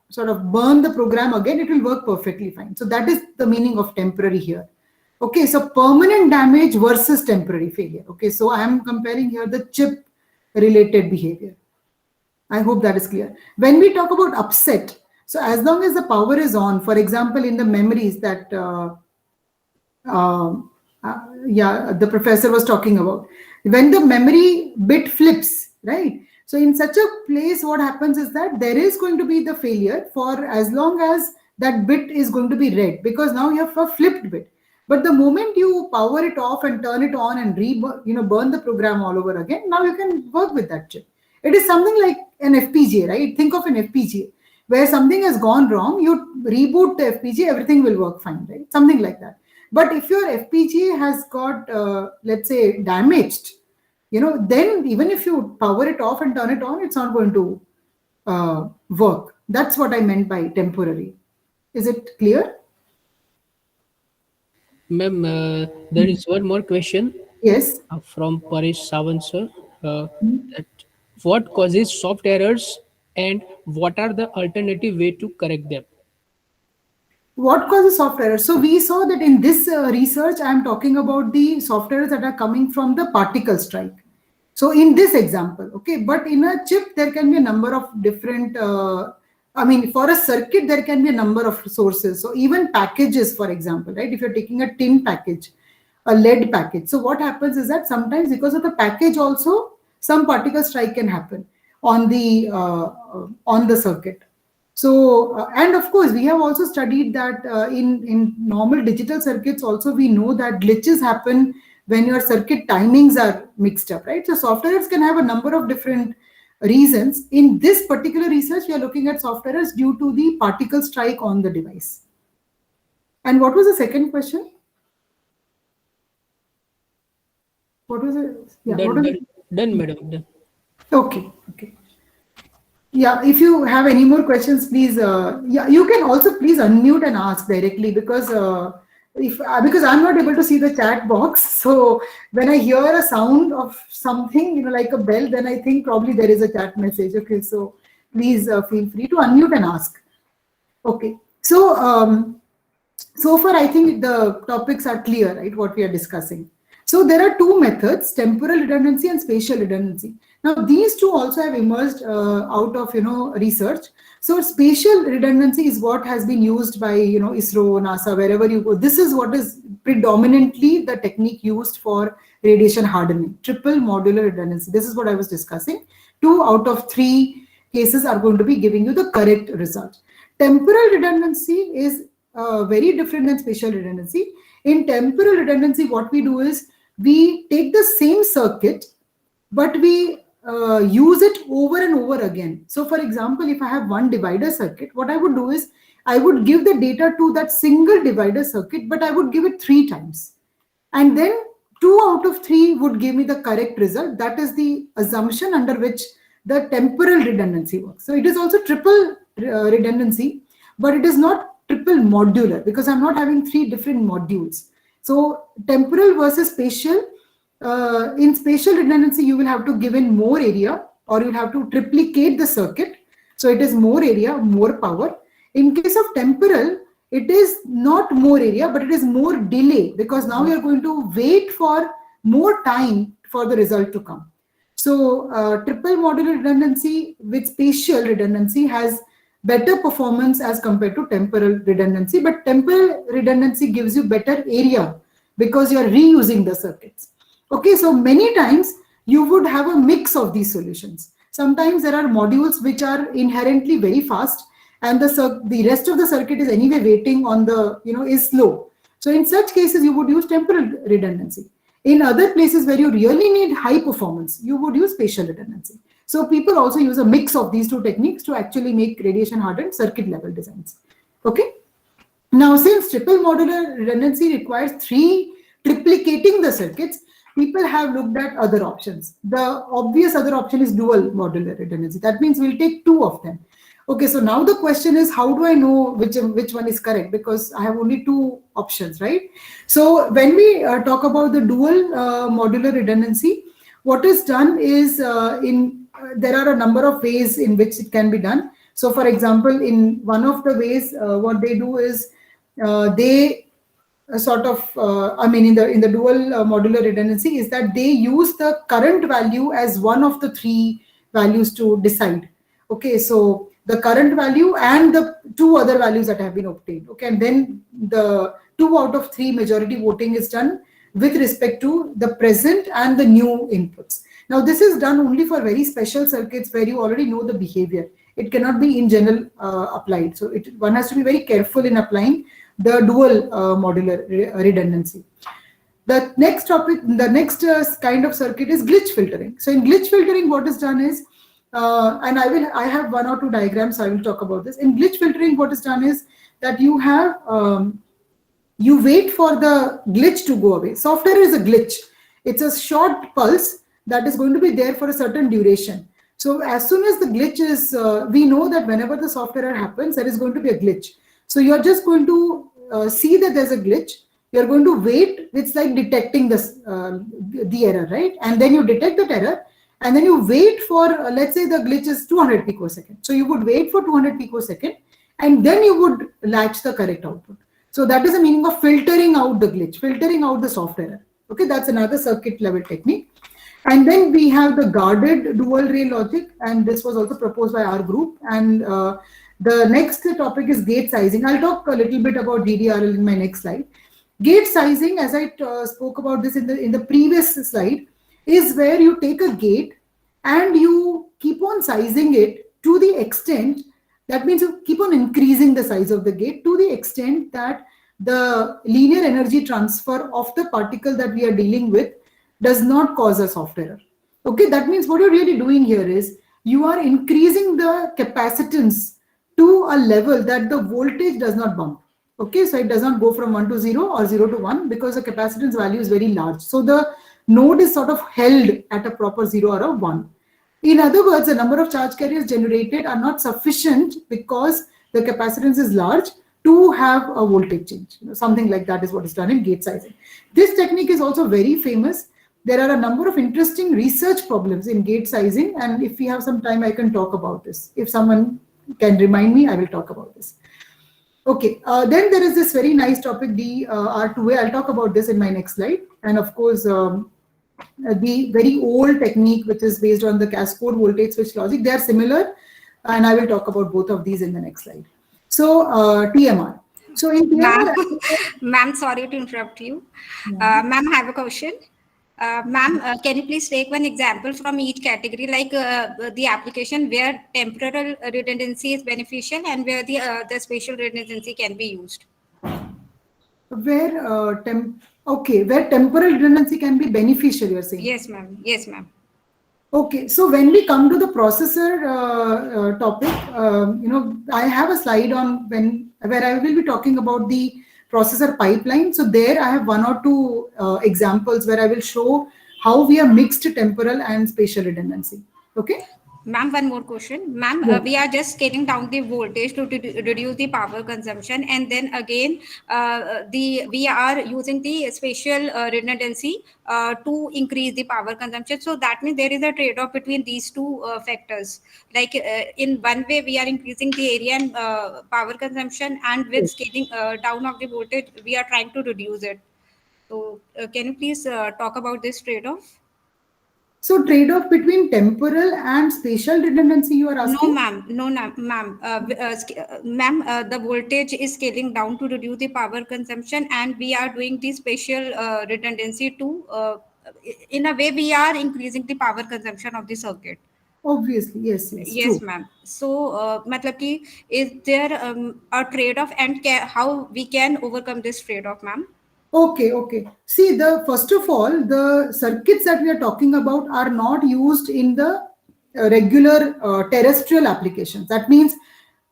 Speaker 2: burn the program again, it will work perfectly fine. So that is the meaning of temporary here. Okay, so permanent damage versus temporary failure. Okay, so I am comparing here the chip related behavior. I hope that is clear. When we talk about upset, so as long as the power is on, for example, in the memories that the professor was talking about, when the memory bit flips, right? So in such a place, what happens is that there is going to be the failure for as long as that bit is going to be read, because now you have a flipped bit. But the moment you power it off and turn it on and burn the program all over again, now you can work with that chip. It is something like an FPGA, right? Think of an FPGA where something has gone wrong, you reboot the FPGA, everything will work fine, right? Something like that. But if your FPGA has got, let's say, damaged, then even if you power it off and turn it on, it's not going to work. That's what I meant by temporary. Is it clear?
Speaker 1: Ma'am, there is one more question
Speaker 2: Yes.
Speaker 1: from Paresh Sawant, sir. That what causes soft errors and what are the alternative way to correct them?
Speaker 2: What causes soft errors? So we saw that in this research, I am talking about the soft errors that are coming from the particle strike. So in this example, okay, but in a chip, there can be a number of different, for a circuit, there can be a number of sources. So even packages, for example, right? If you're taking a tin package, a lead package. So what happens is that sometimes because of the package also, some particle strike can happen on the circuit. So, and of course, we have also studied that in normal digital circuits also, we know that glitches happen when your circuit timings are mixed up, right? So soft errors can have a number of different reasons. In this particular research, we are looking at soft errors due to the particle strike on the device. And what was the second question? What was it? Yeah,
Speaker 1: Done, madam. Done.
Speaker 2: Okay. Yeah, if you have any more questions, please, you can also please unmute and ask directly because I'm not able to see the chat box. So when I hear a sound of something, like a bell, then I think probably there is a chat message. Okay, so please feel free to unmute and ask. Okay, so so far I think the topics are clear, right? What we are discussing. So there are two methods, temporal redundancy and spatial redundancy. Now these two also have emerged out of research. So spatial redundancy is what has been used by ISRO, NASA, wherever you go. This is what is predominantly the technique used for radiation hardening, triple modular redundancy. This is what I was discussing. 2 out of 3 cases are going to be giving you the correct result. Temporal redundancy is very different than spatial redundancy. In temporal redundancy, what we do is we take the same circuit, but we use it over and over again. So for example, if I have one divider circuit, what I would do is I would give the data to that single divider circuit, but I would give it 3 times. And then 2 out of 3 would give me the correct result. That is the assumption under which the temporal redundancy works. So it is also triple redundancy, but it is not triple modular because I'm not having 3 different modules. So temporal versus spatial, in spatial redundancy, you will have to give in more area or you'll have to triplicate the circuit. So it is more area, more power. In case of temporal, it is not more area, but it is more delay because now you're going to wait for more time for the result to come. So triple modular redundancy with spatial redundancy has better performance as compared to temporal redundancy, but temporal redundancy gives you better area because you're reusing the circuits. Okay, so many times you would have a mix of these solutions. Sometimes there are modules which are inherently very fast and the rest of the circuit is anyway waiting on the, is slow. So in such cases, you would use temporal redundancy. In other places where you really need high performance, you would use spatial redundancy. So people also use a mix of these 2 techniques to actually make radiation hardened circuit level designs. Okay. Now, since triple modular redundancy requires triplicating the circuits, people have looked at other options. The obvious other option is dual modular redundancy. That means we'll take 2 of them. Okay, so now the question is, how do I know which one is correct? Because I have only 2 options, right? So when we talk about the dual modular redundancy, what is done is there are a number of ways in which it can be done. So for example, in one of the ways, what they do is they sort of, in the dual modular redundancy is that they use the current value as one of the 3 values to decide. Okay, so the current value and the 2 other values that have been obtained. Okay, and then the 2 out of 3 majority voting is done with respect to the present and the new inputs. Now, this is done only for very special circuits where you already know the behavior. It cannot be in general applied. So one has to be very careful in applying the dual modular redundancy. The next topic, the next kind of circuit is glitch filtering. So in glitch filtering, what is done is, and I have 1 or 2 diagrams, so I will talk about this. In glitch filtering, what is done is that you have, you wait for the glitch to go away. Software is a glitch. It's a short pulse that is going to be there for a certain duration. So as soon as the glitch is, we know that whenever the software error happens, there is going to be a glitch. So you're just going to see that there's a glitch. You're going to wait. It's like detecting this, the error, right? And then you detect that error, and then you wait for, let's say the glitch is 200 picosecond. So you would wait for 200 picosecond, and then you would latch the correct output. So that is the meaning of filtering out the glitch, filtering out the software error. Okay, that's another circuit level technique. And then we have the guarded dual rail logic, and this was also proposed by our group. And the next topic is gate sizing. I'll talk a little bit about GDRL in my next slide. Gate sizing, as I spoke about this in the previous slide, is where you take a gate and you keep on sizing it to the extent, that means you keep on increasing the size of the gate to the extent that the linear energy transfer of the particle that we are dealing with does not cause a software error. Okay, that means what you're really doing here is you are increasing the capacitance to a level that the voltage does not bump. Okay, so it does not go from 1 to 0 or 0 to 1 because the capacitance value is very large. So the node is sort of held at a proper 0 or a 1. In other words, the number of charge carriers generated are not sufficient because the capacitance is large to have a voltage change. Something like that is what is done in gate sizing. This technique is also very famous. There are a number of interesting research problems in gate sizing, and if we have some time, I can talk about this. If someone can remind me, I will talk about this. Okay, then there is this very nice topic, the R2A. I'll talk about this in my next slide. And of course, the very old technique, which is based on the cascode voltage switch logic, they are similar. And I will talk about both of these in the next slide. So TMR. So in TMR,
Speaker 5: Ma'am, sorry to interrupt you. Ma'am, I have a question. Ma'am, can you please take one example from each category, like the application where temporal redundancy is beneficial and where the spatial redundancy can be used?
Speaker 2: Where where temporal redundancy can be beneficial, you're saying?
Speaker 5: Yes, ma'am. Yes, ma'am.
Speaker 2: Okay, so when we come to the processor topic, I have a slide on where I will be talking about the processor pipeline. So there I have 1 or 2 examples where I will show how we have mixed temporal and spatial redundancy. Okay.
Speaker 5: Ma'am, one more question. Ma'am,
Speaker 2: Yeah.
Speaker 5: we are just scaling down the voltage to reduce the power consumption, and then again, we are using the spatial redundancy to increase the power consumption. So that means there is a trade-off between these two factors. Like in one way, we are increasing the area and power consumption, and with scaling down of the voltage, we are trying to reduce it. So can you please talk about this trade-off?
Speaker 2: So trade-off between temporal and spatial redundancy you are asking?
Speaker 5: No, ma'am. No, ma'am. Ma'am, the voltage is scaling down to reduce the power consumption, and we are doing the spatial redundancy to, in a way, we are increasing the power consumption of the circuit.
Speaker 2: Obviously, yes.
Speaker 5: Yes, ma'am. So, matlab ki, is there a trade-off, and how we can overcome this trade-off, ma'am?
Speaker 2: Okay. See, first of all, the circuits that we are talking about are not used in the regular terrestrial applications. That means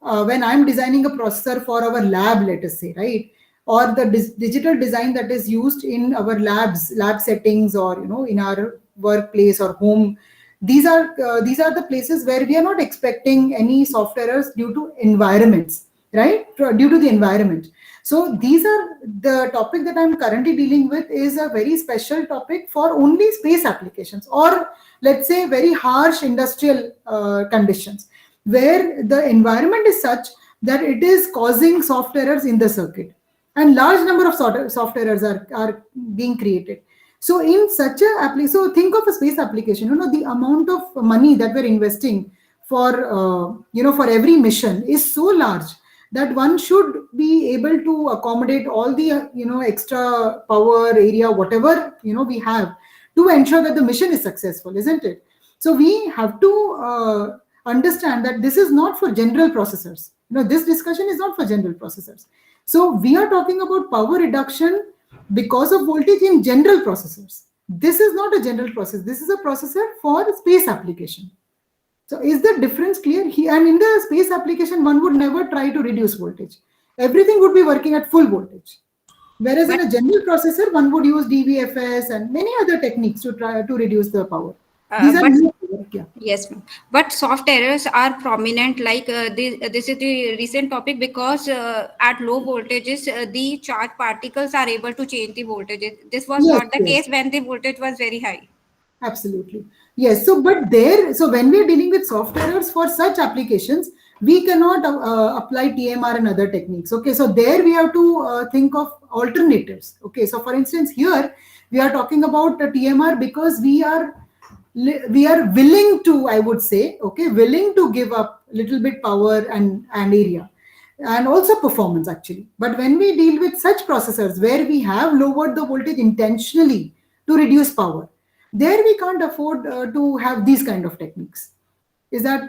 Speaker 2: when I'm designing a processor for our lab, let us say, right? Or the digital design that is used in our lab settings, or in our workplace or home. These are the places where we are not expecting any software errors due to environments, right? Due to the environment. So these are the topic that I'm currently dealing with is a very special topic for only space applications, or let's say very harsh industrial conditions where the environment is such that it is causing software errors in the circuit, and large number of software errors are being created. So in such a application, so think of a space application, the amount of money that we're investing for, for every mission is so large that one should be able to accommodate all the, extra power, area, whatever, we have to ensure that the mission is successful, isn't it? So we have to understand that this is not for general processors. This discussion is not for general processors. So we are talking about power reduction because of voltage in general processors. This is not a general process. This is a processor for space application. So is the difference clear? And in the space application, one would never try to reduce voltage. Everything would be working at full voltage. Whereas in a general processor, one would use DVFS and many other techniques to try to reduce the power. These are new. Yeah.
Speaker 5: Yes, ma'am. But soft errors are prominent. Like this is the recent topic because at low voltages, the charged particles are able to change the voltage. This was
Speaker 2: Yes,
Speaker 5: not the
Speaker 2: yes.
Speaker 5: case when the voltage was very high.
Speaker 2: Absolutely. Yes. So, but so when we are dealing with soft errors for such applications, we cannot apply TMR and other techniques. Okay. So there we have to think of alternatives. Okay. So for instance, here we are talking about TMR because we are willing to, I would say, okay, willing to give up a little bit power and area and also performance actually. But when we deal with such processors where we have lowered the voltage intentionally to reduce power, there we can't afford to have these kind of techniques. Is that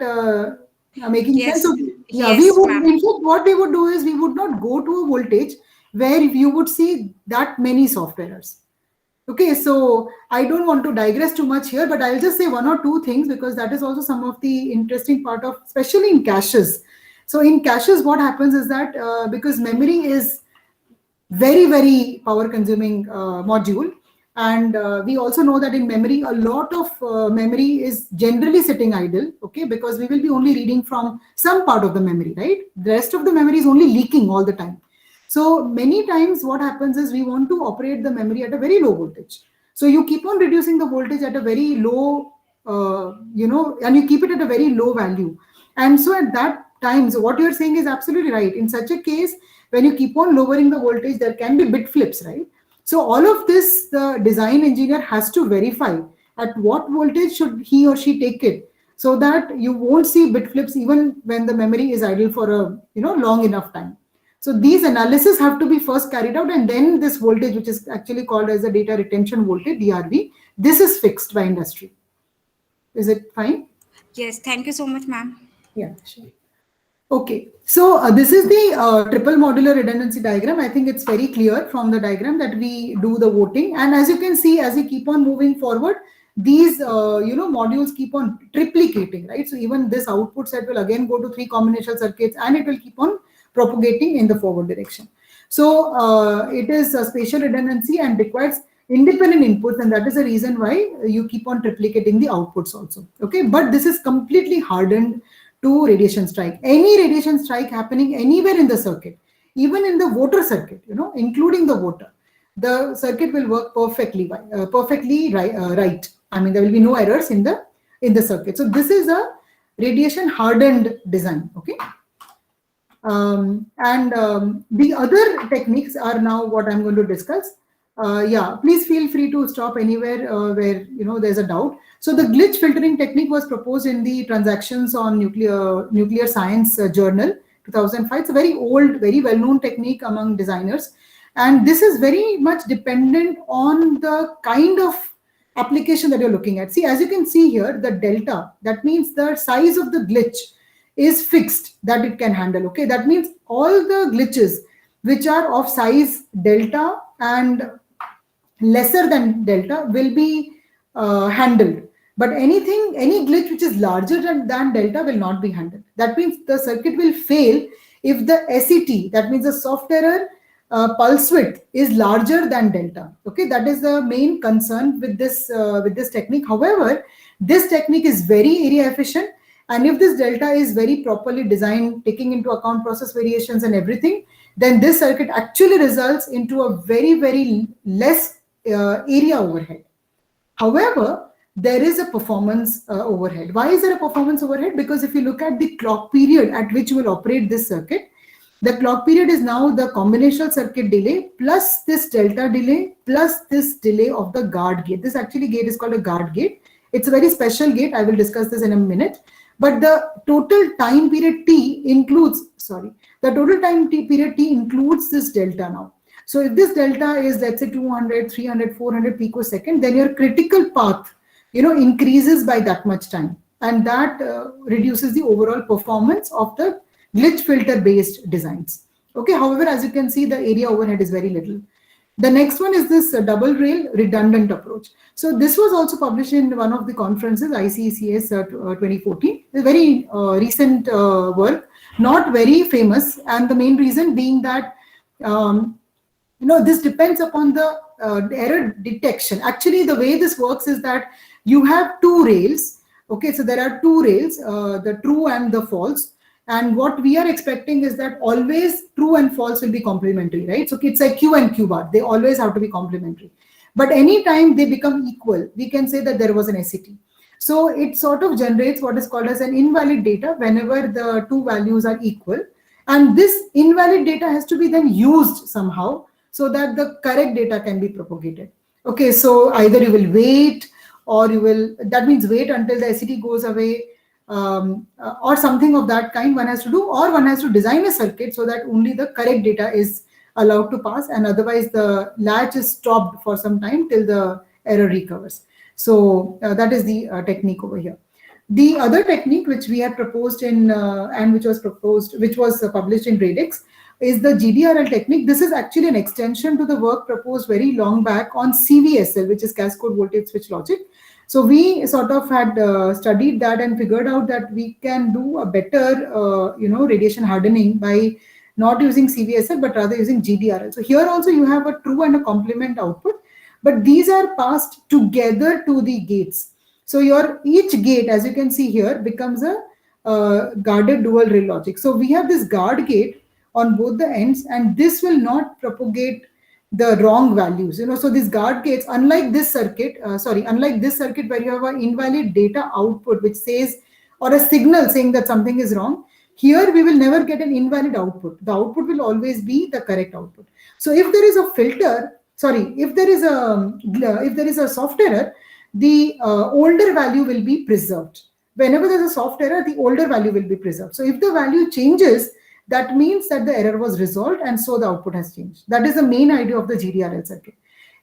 Speaker 2: making
Speaker 5: Yes.
Speaker 2: sense? So, yeah,
Speaker 5: Yes,
Speaker 2: we would,
Speaker 5: ma'am.
Speaker 2: in fact, what we would do is we would not go to a voltage where you would see that many soft errors. Okay, so I don't want to digress too much here, but I'll just say one or two things because that is also some of the interesting part of, especially in caches. So in caches, what happens is that because memory is very, very power consuming module. And we also know that in memory, a lot of memory is generally sitting idle, okay, because we will be only reading from some part of the memory, right? The rest of the memory is only leaking all the time. So many times what happens is we want to operate the memory at a very low voltage. So you keep on reducing the voltage at a very low, and you keep it at a very low value. And so at that time, so what you're saying is absolutely right. In such a case, when you keep on lowering the voltage, there can be bit flips, right? So all of this, the design engineer has to verify at what voltage should he or she take it so that you won't see bit flips even when the memory is idle for a long enough time. So these analysis have to be first carried out, and then this voltage, which is actually called as a data retention voltage, DRV, this is fixed by industry. Is it fine?
Speaker 5: Yes. Thank you so much, ma'am.
Speaker 2: Yeah, sure. Okay, so this is the triple modular redundancy diagram. I think it's very clear from the diagram that we do the voting. And as you can see, as we keep on moving forward, these modules keep on triplicating, right? So even this output set will again go to 3 combinational circuits and it will keep on propagating in the forward direction. So it is a spatial redundancy and requires independent inputs, and that is the reason why you keep on triplicating the outputs also. Okay, but this is completely hardened to radiation strike. Any radiation strike happening anywhere in the circuit, even in the voter circuit, including the voter, the circuit will work perfectly right. I mean, there will be no errors in the circuit. So this is a radiation hardened design. Okay. The other techniques are now what I'm going to discuss. Please feel free to stop anywhere where there's a doubt. So the glitch filtering technique was proposed in the Transactions on Nuclear Science Journal 2005. It's a very old, very well-known technique among designers, and this is very much dependent on the kind of application that you're looking at. See, as you can see here, the delta, that means the size of the glitch is fixed that it can handle. Okay, that means all the glitches which are of size delta and lesser than delta will be handled, but any glitch which is larger than delta will not be handled. That means the circuit will fail if the SET, that means the soft error pulse width, is larger than delta. Okay, that is the main concern with this technique. However, this technique is very area efficient, and if this delta is very properly designed, taking into account process variations and everything, then this circuit actually results into a very, very less area overhead. However, there is a performance overhead. Why is there a performance overhead? Because if you look at the clock period at which you will operate this circuit, the clock period is now the combinational circuit delay plus this delta delay plus this delay of the guard gate. This actually gate is called a guard gate. It's a very special gate. I will discuss this in a minute. But the total time period T includes, period T includes this delta now. So if this delta is, let's say 200, 300, 400 picosecond, then your critical path, increases by that much time. and that reduces the overall performance of the glitch filter based designs. Okay, however, as you can see, the area overhead is very little. The next one is this double rail redundant approach. So this was also published in one of the conferences, ICECS 2014, a very recent work, not very famous, and the main reason being that this depends upon the error detection. Actually, the way this works is that you have two rails. Okay, so there are two rails, the true and the false. And what we are expecting is that always true and false will be complementary, right? So it's like Q and Q bar. They always have to be complementary. But anytime they become equal, we can say that there was an SET. So it sort of generates what is called as an invalid data whenever the two values are equal. And this invalid data has to be then used somehow so that the correct data can be propagated. Okay, so either you will wait, or you will, that means wait until the SET goes away, or something of that kind one has to do, or one has to design a circuit so that only the correct data is allowed to pass, and otherwise the latch is stopped for some time till the error recovers. So that is the technique over here. The other technique which we had proposed in and which was published in Radix is the GDRL technique. This is actually an extension to the work proposed very long back on CVSL, which is cascode voltage switch logic. So we sort of had studied that and figured out that we can do a better, radiation hardening by not using CVSL, but rather using GDRL. So here also you have a true and a complement output, but these are passed together to the gates. So each gate, as you can see here, becomes a guarded dual rail logic. So we have this guard gate on both the ends, and this will not propagate the wrong values. So these guard gates, unlike this circuit where you have an invalid data output which says, or a signal saying that something is wrong, here we will never get an invalid output. The output will always be the correct output. So if there is a if there is a soft error, the older value will be preserved. Whenever there's a soft error, the older value will be preserved. So if the value changes, that means that the error was resolved, and so the output has changed. That is the main idea of the GDRL circuit.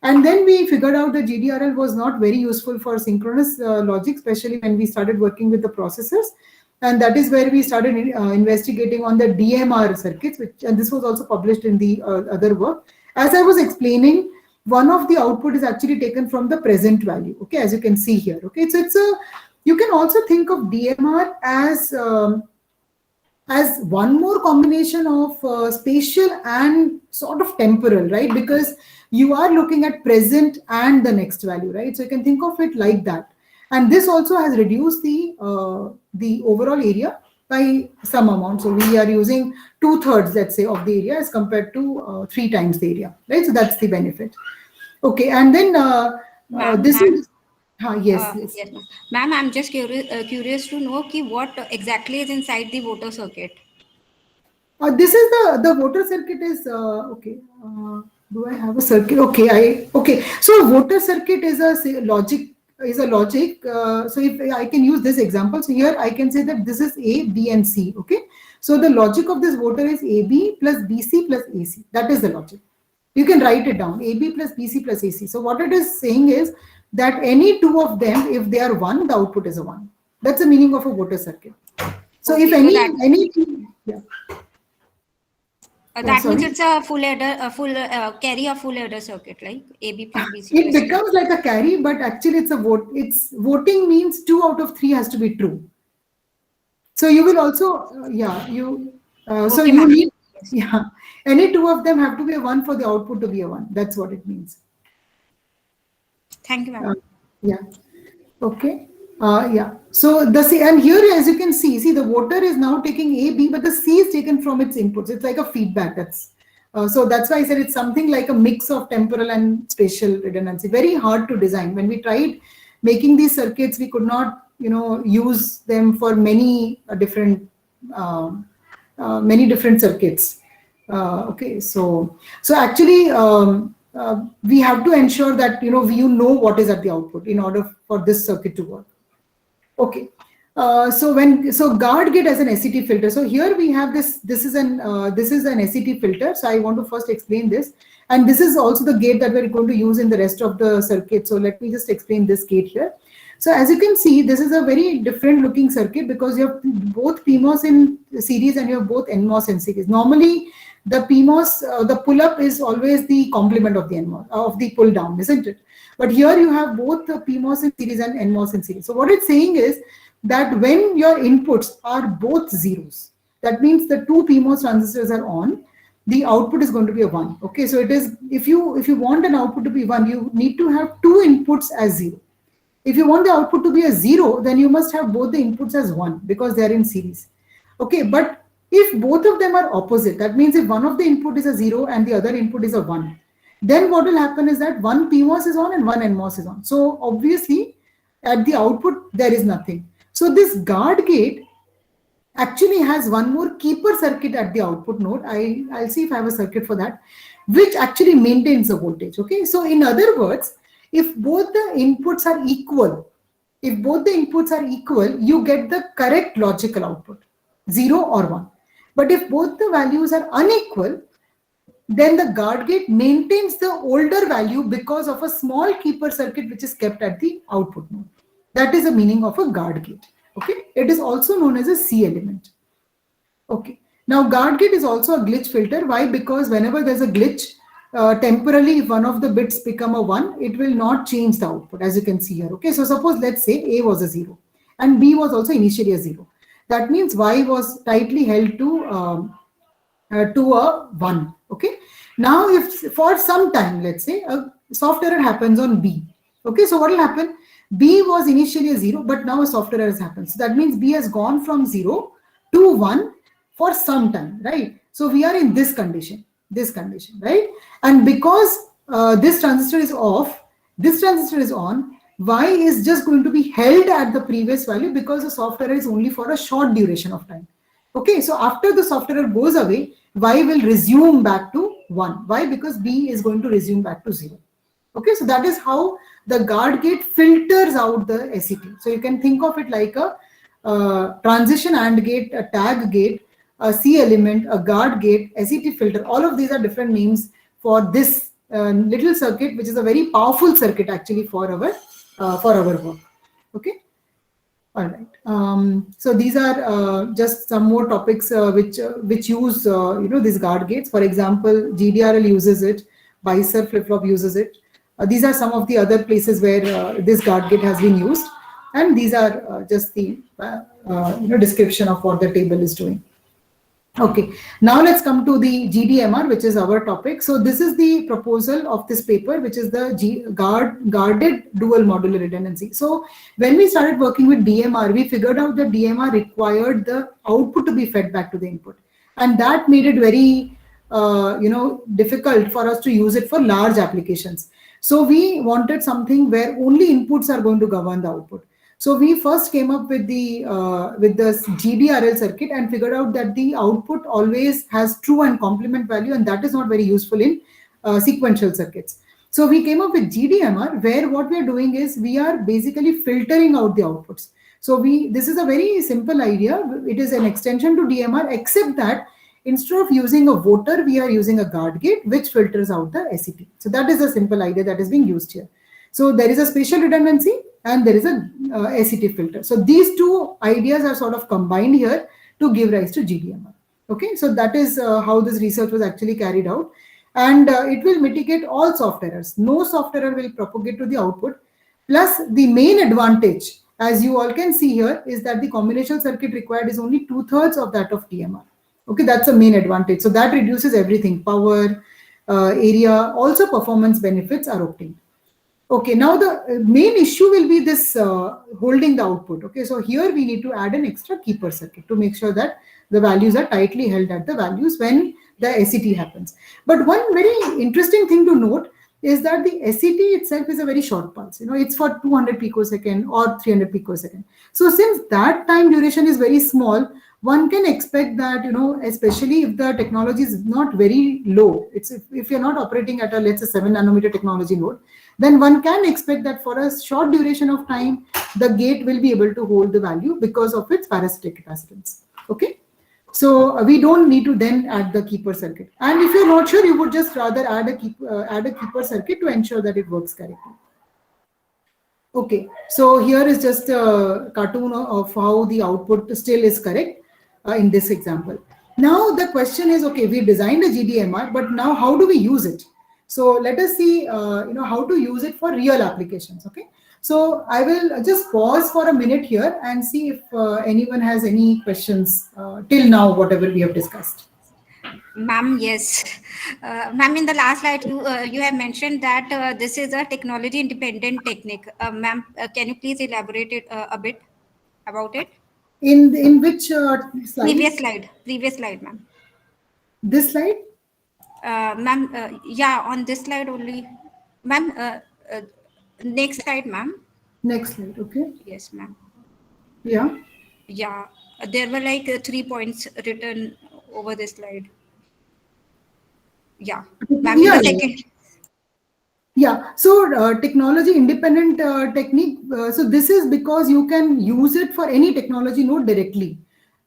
Speaker 2: And then we figured out that GDRL was not very useful for synchronous logic, especially when we started working with the processors. And that is where we started investigating on the DMR circuits, and this was also published in the other work. As I was explaining, one of the output is actually taken from the present value. Okay, as you can see here. Okay, so you can also think of DMR as one more combination of spatial and sort of temporal, right? Because you are looking at present and the next value, right? So you can think of it like that. And this also has reduced the overall area by some amount. So we are using 2/3, let's say, of the area as compared to 3 times the area, right? So that's the benefit. Okay, and then this is... Yes.
Speaker 5: Ma'am, I'm just curious to know what exactly is inside the voter circuit.
Speaker 2: This is the voter circuit is okay. Do I have a circuit? Okay. So voter circuit is a logic. So if I can use this example, so here I can say that this is A, B, and C. Okay. So the logic of this voter is AB plus BC plus AC. That is the logic. You can write it down: AB plus BC plus AC. So what it is saying is that any two of them, if they are 1, the output is a 1. That's the meaning of a voter circuit. So
Speaker 5: okay,
Speaker 2: if any yeah.
Speaker 5: That means it's a full adder, carry a full adder circuit, like AB plus BC.
Speaker 2: It becomes like a carry, but actually it's a vote. It's voting means 2 out of 3 has to be true. So you will also, so you need, any 2 of them have to be a 1 for the output to be a 1. That's what it means.
Speaker 5: Thank you, ma'am.
Speaker 2: Okay. So and here, as you can see the voter is now taking A, B, but the C is taken from its inputs. It's like a feedback. So that's why I said it's something like a mix of temporal and spatial redundancy. Very hard to design. When we tried making these circuits, we could not, use them for many different circuits. Okay. So actually, we have to ensure that what is at the output in order for this circuit to work. Okay, so guard gate as an SET filter. So here we have this is an SET filter. So I want to first explain this. And this is also the gate that we're going to use in the rest of the circuit. So let me just explain this gate here. So as you can see, this is a very different looking circuit because you have both PMOS in series and you have both NMOS in series. Normally, the PMOS, the pull-up is always the complement of the NMOS, of the pull-down, isn't it? But here you have both the PMOS in series and NMOS in series. So what it's saying is that when your inputs are both zeros, that means the two PMOS transistors are on, the output is going to be a 1. Okay, so it is, if you want an output to be 1, you need to have two inputs as 0. If you want the output to be a 0, then you must have both the inputs as 1 because they are in series. Okay, but if both of them are opposite, that means if one of the input is a 0 and the other input is a 1, then what will happen is that one PMOS is on and one NMOS is on. So obviously at the output, there is nothing. So this guard gate actually has one more keeper circuit at the output node. I'll see if I have a circuit for that, which actually maintains the voltage. Okay, so in other words, if both the inputs are equal, you get the correct logical output, 0 or 1. But if both the values are unequal, then the guard gate maintains the older value because of a small keeper circuit which is kept at the output node. That is the meaning of a guard gate. Okay, it is also known as a C element. Okay, now guard gate is also a glitch filter. Why? Because whenever there's a glitch, temporarily if one of the bits become a 1, it will not change the output, as you can see here. Okay, so suppose let's say A was a 0 and B was also initially a 0. That means Y was tightly held to a 1. Okay, now if for some time, let's say a soft error happens on B. Okay, so what will happen? B was initially a 0, but now a soft error has happened. So that means B has gone from 0 to 1 for some time, right? So we are in this condition, right? And because this transistor is off, this transistor is on, Y is just going to be held at the previous value because the soft error is only for a short duration of time. Okay, so after the soft error goes away, Y will resume back to 1. Why? Because B is going to resume back to 0. Okay, so that is how the guard gate filters out the SET. So you can think of it like a transition AND gate, a tag gate, a C element, a guard gate, SET filter. All of these are different names for this little circuit, which is a very powerful circuit actually for our work. Okay. All right. So these are just some more topics which use these guard gates. For example, GDRL uses it, Bicer flip-flop uses it. These are some of the other places where this guard gate has been used, and these are just the description of what the table is doing. Okay, now let's come to the GDMR, which is our topic. So this is the proposal of this paper, which is the guarded dual modular redundancy. So when we started working with DMR, we figured out that DMR required the output to be fed back to the input, and that made it very difficult for us to use it for large applications. So we wanted something where only inputs are going to govern the output. So we first came up with the GDRL circuit and figured out that the output always has true and complement value, and that is not very useful in sequential circuits. So we came up with GDMR, where what we are doing is we are basically filtering out the outputs. So this is a very simple idea. It is an extension to DMR, except that instead of using a voter, we are using a guard gate, which filters out the SET. So that is a simple idea that is being used here. So there is a spatial redundancy and there is a SET filter. So these two ideas are sort of combined here to give rise to GDMR. Okay, so that is how this research was actually carried out. And it will mitigate all soft errors. No soft error will propagate to the output. Plus the main advantage, as you all can see here, is that the combinational circuit required is only 2/3 of that of DMR. Okay, that's a main advantage. So that reduces everything, power, area, also performance benefits are obtained. Okay, now the main issue will be this holding the output. Okay, so here we need to add an extra keeper circuit to make sure that the values are tightly held at the values when the SET happens. But one very interesting thing to note is that the SET itself is a very short pulse. It's for 200 picosecond or 300 picosecond. So since that time duration is very small, one can expect that, especially if the technology is not very low, if you're not operating at a, let's say, 7 nanometer technology node, then one can expect that for a short duration of time, the gate will be able to hold the value because of its parasitic capacitance. Okay. So we don't need to then add the keeper circuit. And if you're not sure, you would just rather add a keeper circuit to ensure that it works correctly. Okay, so here is just a cartoon of how the output still is correct in this example. Now the question is, okay, we designed a GDMR, but now how do we use it? So let us see, how to use it for real applications. Okay, so I will just pause for a minute here and see if anyone has any questions till now, whatever we have discussed.
Speaker 5: Ma'am, yes. Ma'am, in the last slide, you have mentioned that this is a technology independent technique. Ma'am, can you please elaborate it a bit about it?
Speaker 2: In which slide?
Speaker 5: Previous slide, ma'am.
Speaker 2: This slide?
Speaker 5: Ma'am, yeah, on this slide only. Ma'am, next slide, ma'am.
Speaker 2: Next slide, okay.
Speaker 5: Yes, ma'am.
Speaker 2: Yeah.
Speaker 5: Yeah, there were like 3 points written over this slide. Yeah, ma'am,
Speaker 2: Yeah,
Speaker 5: the second.
Speaker 2: Yeah, so technology independent technique. So this is because you can use it for any technology node directly.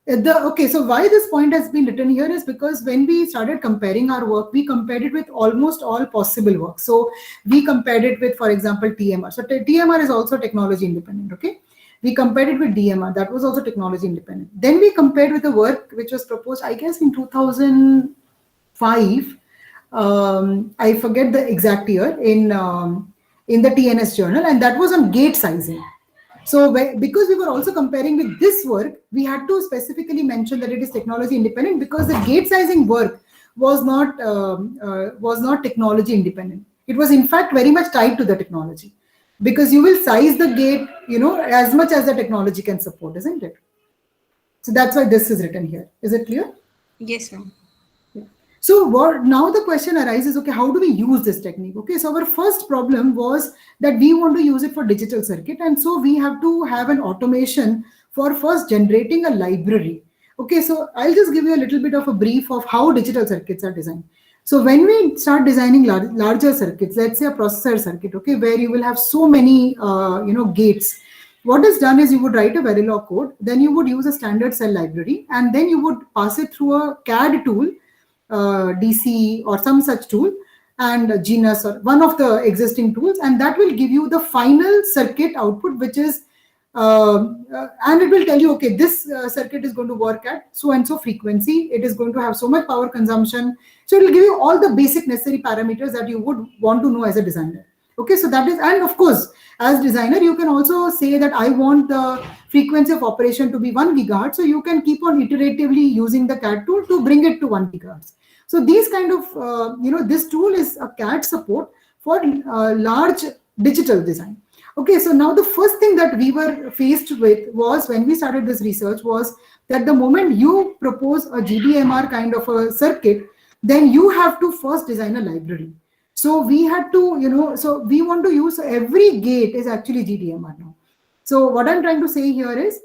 Speaker 2: Okay, so why this point has been written here is because when we started comparing our work, we compared it with almost all possible work. So we compared it with, for example, TMR. So TMR is also technology independent, okay? We compared it with DMR. That was also technology independent. Then we compared with the work which was proposed, I guess, in 2005. I forget the exact year in the TNS journal, and that was on gate sizing. So because we were also comparing with this work, we had to specifically mention that it is technology independent because the gate sizing work was not technology independent. It was in fact very much tied to the technology, because you will size the gate, as much as the technology can support, isn't it? So that's why this is written here. Is it clear?
Speaker 5: Yes, ma'am.
Speaker 2: So now the question arises, okay, how do we use this technique? Okay, so our first problem was that we want to use it for digital circuit. And so we have to have an automation for first generating a library. Okay, so I'll just give you a little bit of a brief of how digital circuits are designed. So when we start designing larger circuits, let's say a processor circuit, okay, where you will have so many, gates, what is done is you would write a Verilog code, then you would use a standard cell library, and then you would pass it through a CAD tool, DC or some such tool, and Genus or one of the existing tools, and that will give you the final circuit output, which is and it will tell you, okay, this circuit is going to work at so and so frequency, it is going to have so much power consumption. So it will give you all the basic necessary parameters that you would want to know as a designer. Okay, so that is, and of course, as designer, you can also say that I want the frequency of operation to be 1 gigahertz. So you can keep on iteratively using the CAD tool to bring it to 1 gigahertz. So these kind of, this tool is a CAD support for large digital design. Okay, so now the first thing that we were faced with was, when we started this research, was that the moment you propose a GDMR kind of a circuit, then you have to first design a library. So we had to, so we want to use, every gate is actually GDMR now. So what I'm trying to say here is,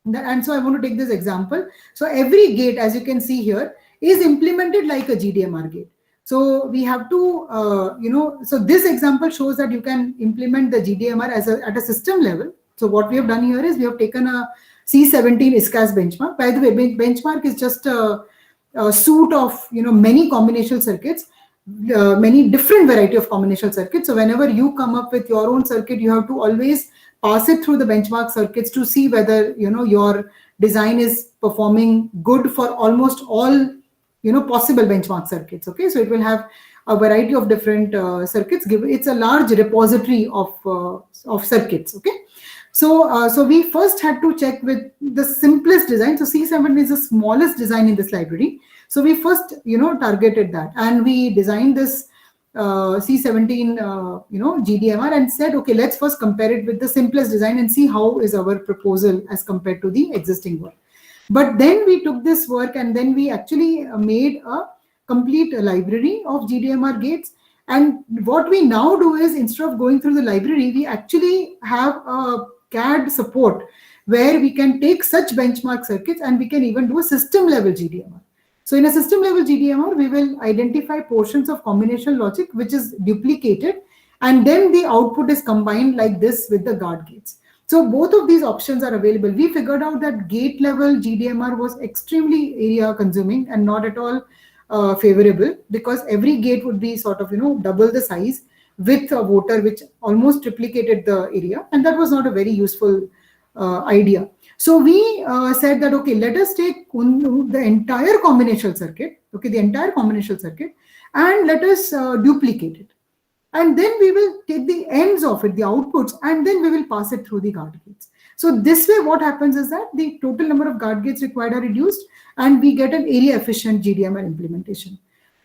Speaker 2: and so I want to take this example. So every gate, as you can see here, is implemented like a GDMR gate. So we have to, so this example shows that you can implement the GDMR at a system level. So what we have done here is we have taken a C17 ISCAS benchmark. By the way, benchmark is just a suite of, many combinational circuits, many different variety of combinational circuits. So whenever you come up with your own circuit, you have to always pass it through the benchmark circuits to see whether, your design is performing good for almost all, possible benchmark circuits. Okay, so it will have a variety of different circuits. It's a large repository of circuits. Okay, so we first had to check with the simplest design. So C7 is the smallest design in this library. So we first, targeted that, and we designed this C17, GDMR, and said, okay, let's first compare it with the simplest design and see how is our proposal as compared to the existing work. But then we took this work and then we actually made a complete library of GDMR gates. And what we now do is, instead of going through the library, we actually have a CAD support where we can take such benchmark circuits and we can even do a system level GDMR. So in a system level GDMR, we will identify portions of combinational logic which is duplicated, and then the output is combined like this with the guard gates. So both of these options are available. We figured out that gate level GDMR was extremely area consuming and not at all favorable, because every gate would be sort of, double the size with a voter which almost triplicated the area, and that was not a very useful idea. So we said that, okay, let us take the entire combinational circuit, and let us duplicate it. And then we will take the ends of it, the outputs, and then we will pass it through the guard gates. So this way, what happens is that the total number of guard gates required are reduced, and we get an area efficient GDMR implementation.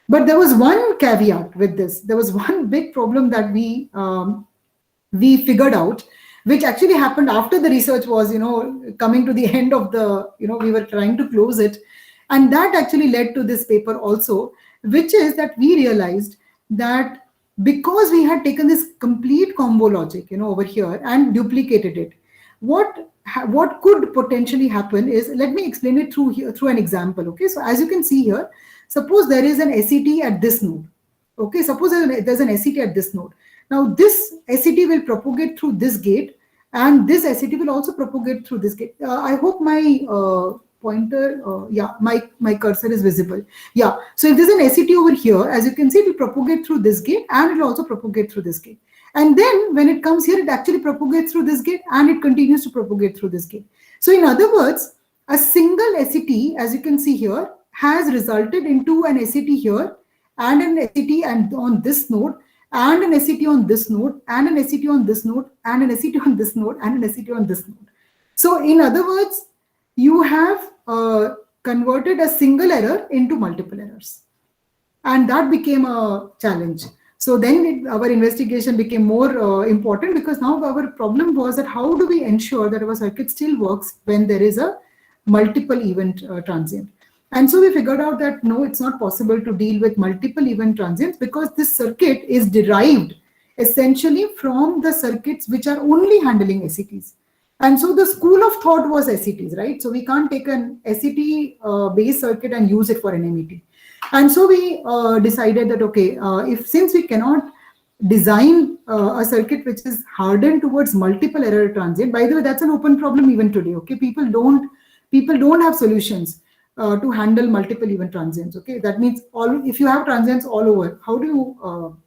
Speaker 2: But there was one caveat with this. There was one big problem that we figured out, which actually happened after the research was, coming to the end of the, we were trying to close it. And that actually led to this paper also, which is that we realized that because we had taken this complete combo logic, over here and duplicated it, what could potentially happen is, let me explain it through an example. Okay, so as you can see here, suppose there is an SET at this node. Okay, suppose there's an SET at this node. Now this SET will propagate through this gate, and this SET will also propagate through this gate. I hope my pointer, my cursor is visible. Yeah, so if there's an SET over here, as you can see, it will propagate through this gate and it will also propagate through this gate. And then when it comes here, it actually propagates through this gate and it continues to propagate through this gate. So in other words, a single SET, as you can see here, has resulted into an SET here and an SET and on this node, and an SET on this node, and an SET on this node, and an SET on this node, and an SET on this node. So in other words, you have converted a single error into multiple errors. And that became a challenge. So then our investigation became more important, because now our problem was that how do we ensure that our circuit still works when there is a multiple event transient. And so we figured out that no, it's not possible to deal with multiple event transients, because this circuit is derived essentially from the circuits which are only handling SETs. And so the school of thought was SETs, right? So we can't take an SET based circuit and use it for an MET. And so we decided that, okay, since we cannot design a circuit which is hardened towards multiple error transient, by the way, that's an open problem even today. Okay, people don't have solutions to handle multiple event transients. Okay, that means if you have transients all over, how do you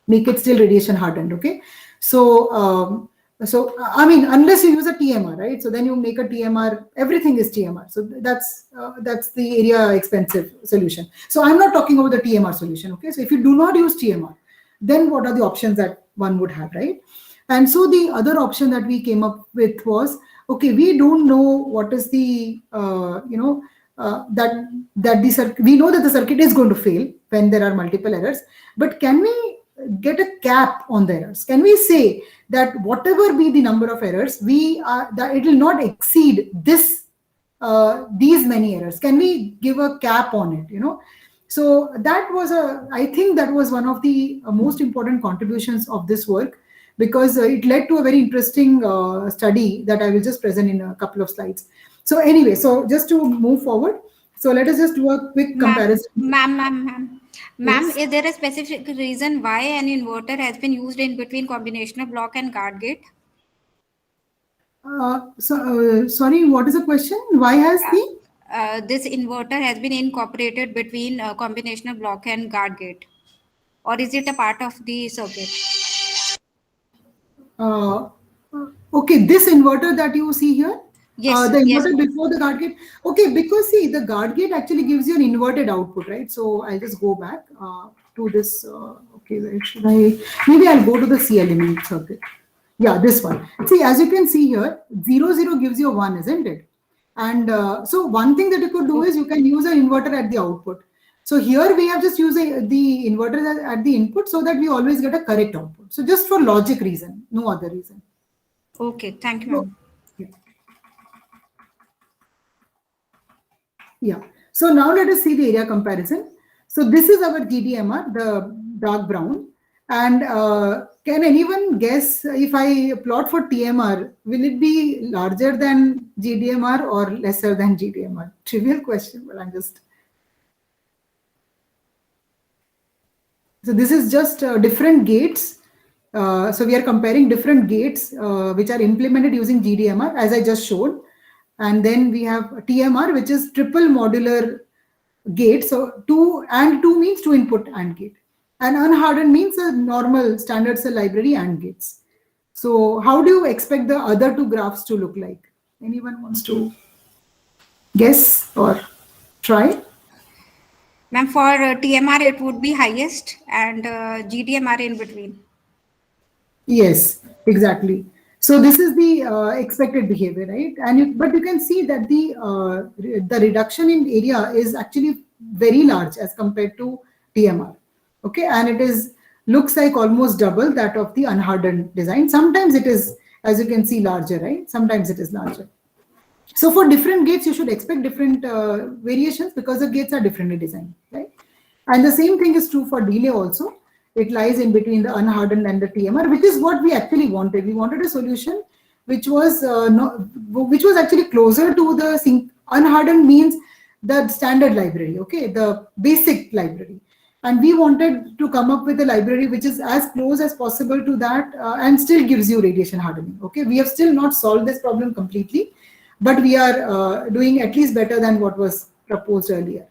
Speaker 2: make it still radiation hardened? Okay, so I mean, unless you use a TMR, right? So then you make a TMR, everything is TMR. So that's the area expensive solution. So I'm not talking about the TMR solution. Okay, so if you do not use TMR, then what are the options that one would have, right? And so the other option that we came up with was, okay, we don't know what is the we know that the circuit is going to fail when there are multiple errors, but can we get a cap on the errors? Can we say that whatever be the number of errors, that it will not exceed these many errors? Can we give a cap on it? So that was I think that was one of the most important contributions of this work, because it led to a very interesting study that I will just present in a couple of slides. So anyway, so just to move forward, so let us just do a quick comparison.
Speaker 5: Ma'am,
Speaker 2: Yes.
Speaker 5: is there a specific reason why an inverter has been used in between combinational block and guard gate?
Speaker 2: Sorry, what is the question? Why has
Speaker 5: This inverter has been incorporated between combinational block and guard gate, or is it a part of the circuit?
Speaker 2: Okay, this inverter that you see here?
Speaker 5: Yes,
Speaker 2: The
Speaker 5: yes,
Speaker 2: inverter
Speaker 5: ma'am.
Speaker 2: before the guard gate. Okay, because see, the guard gate actually gives you an inverted output, right? So I'll just go back to this. Okay, where should I? Maybe I'll go to the C element circuit. Yeah, this one. See, as you can see here, 0, 0 gives you a 1, isn't it? And so one thing that you could do is you can use an inverter at the output. So here we have just used the inverter at the input so that we always get a correct output. So just for logic reason, no other reason.
Speaker 5: Okay, thank you, ma'am.
Speaker 2: Yeah. So now let us see the area comparison. So this is our GDMR, the dark brown. And can anyone guess, if I plot for TMR, will it be larger than GDMR or lesser than GDMR? Trivial question, but I'm just... So this is just different gates So we are comparing different gates which are implemented using GDMR, as I just showed. And then we have TMR, which is triple modular gate. So 2 means 2 input AND gate. And unhardened means a normal standard cell library AND gates. So how do you expect the other two graphs to look like? Anyone wants to guess or try?
Speaker 5: Ma'am, for TMR, it would be highest and GDMR in between.
Speaker 2: Yes, exactly. So this is the expected behavior, right? And but you can see that the reduction in area is actually very large as compared to TMR. Okay, and it looks like almost double that of the unhardened design. Sometimes it is, as you can see, larger, right? Sometimes it is larger. So for different gates, you should expect different variations because the gates are differently designed, right? And the same thing is true for delay also. It lies in between the unhardened and the TMR, which is what we actually wanted. We wanted a solution which was actually closer to the unhardened means the standard library, okay, the basic library. And we wanted to come up with a library which is as close as possible to that and still gives you radiation hardening. Okay, we have still not solved this problem completely, but we are doing at least better than what was proposed earlier.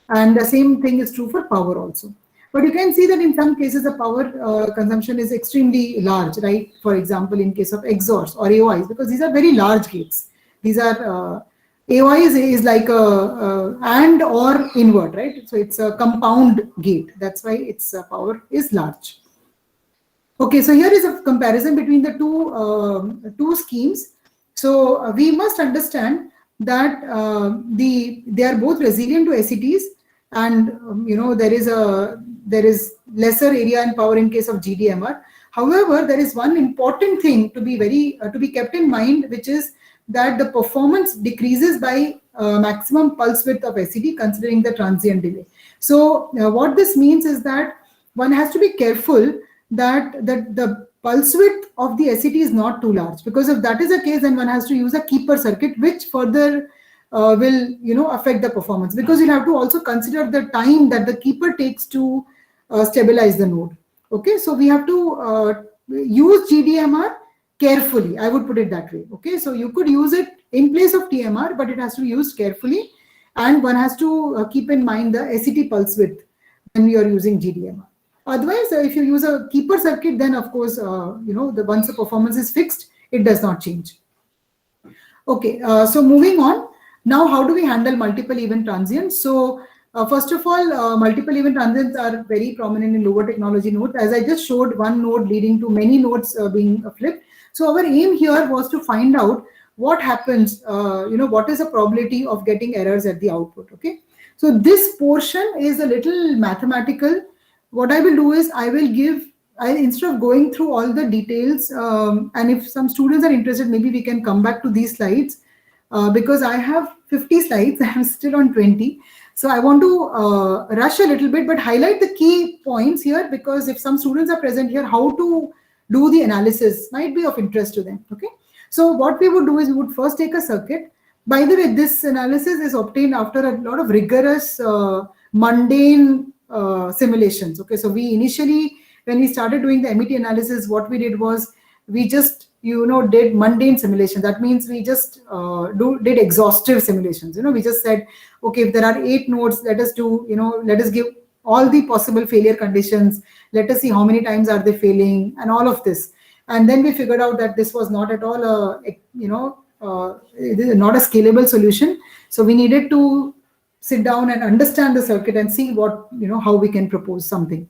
Speaker 2: And the same thing is true for power also. But you can see that in some cases, the power consumption is extremely large, right? For example, in case of XORs or AOIs, because these are very large gates. These are, AOI is like a AND or invert, right? So it's a compound gate. That's why its power is large. Okay, so here is a comparison between the two schemes. So we must understand that they are both resilient to ACTs, and there is lesser area and power in case of GDMR. However, there is one important thing to be kept in mind, which is that the performance decreases by maximum pulse width of ACT considering the transient delay. So what this means is that one has to be careful that the pulse width of the ACT is not too large, because if that is the case, then one has to use a keeper circuit, which further will affect the performance, because you'll have to also consider the time that the keeper takes to stabilize the node. Okay, so we have to use GDMR carefully, I would put it that way. Okay, so you could use it in place of TMR, but it has to be used carefully, and one has to keep in mind the ACT pulse width when we are using GDMR. Otherwise, if you use a keeper circuit, then of course, once the performance is fixed, it does not change. Okay, so moving on. Now, how do we handle multiple event transients? So first of all, multiple event transients are very prominent in lower technology nodes. As I just showed, one node leading to many nodes being flipped. So our aim here was to find out what happens, what is the probability of getting errors at the output. Okay, so this portion is a little mathematical. What I will do is instead of going through all the details, and if some students are interested, maybe we can come back to these slides because I have 50 slides, I'm still on 20. So I want to rush a little bit, but highlight the key points here, because if some students are present here, how to do the analysis might be of interest to them. Okay, so what we would do is we would first take a circuit. By the way, this analysis is obtained after a lot of rigorous, mundane simulations. Okay, so we initially, when we started doing the MET analysis, what we did was we just did mundane simulation. That means we just did exhaustive simulations. We just said, okay, if there are 8 nodes, let us give all the possible failure conditions. Let us see how many times are they failing and all of this. And then we figured out that this was not at all not a scalable solution. So we needed to sit down and understand the circuit and see how we can propose something.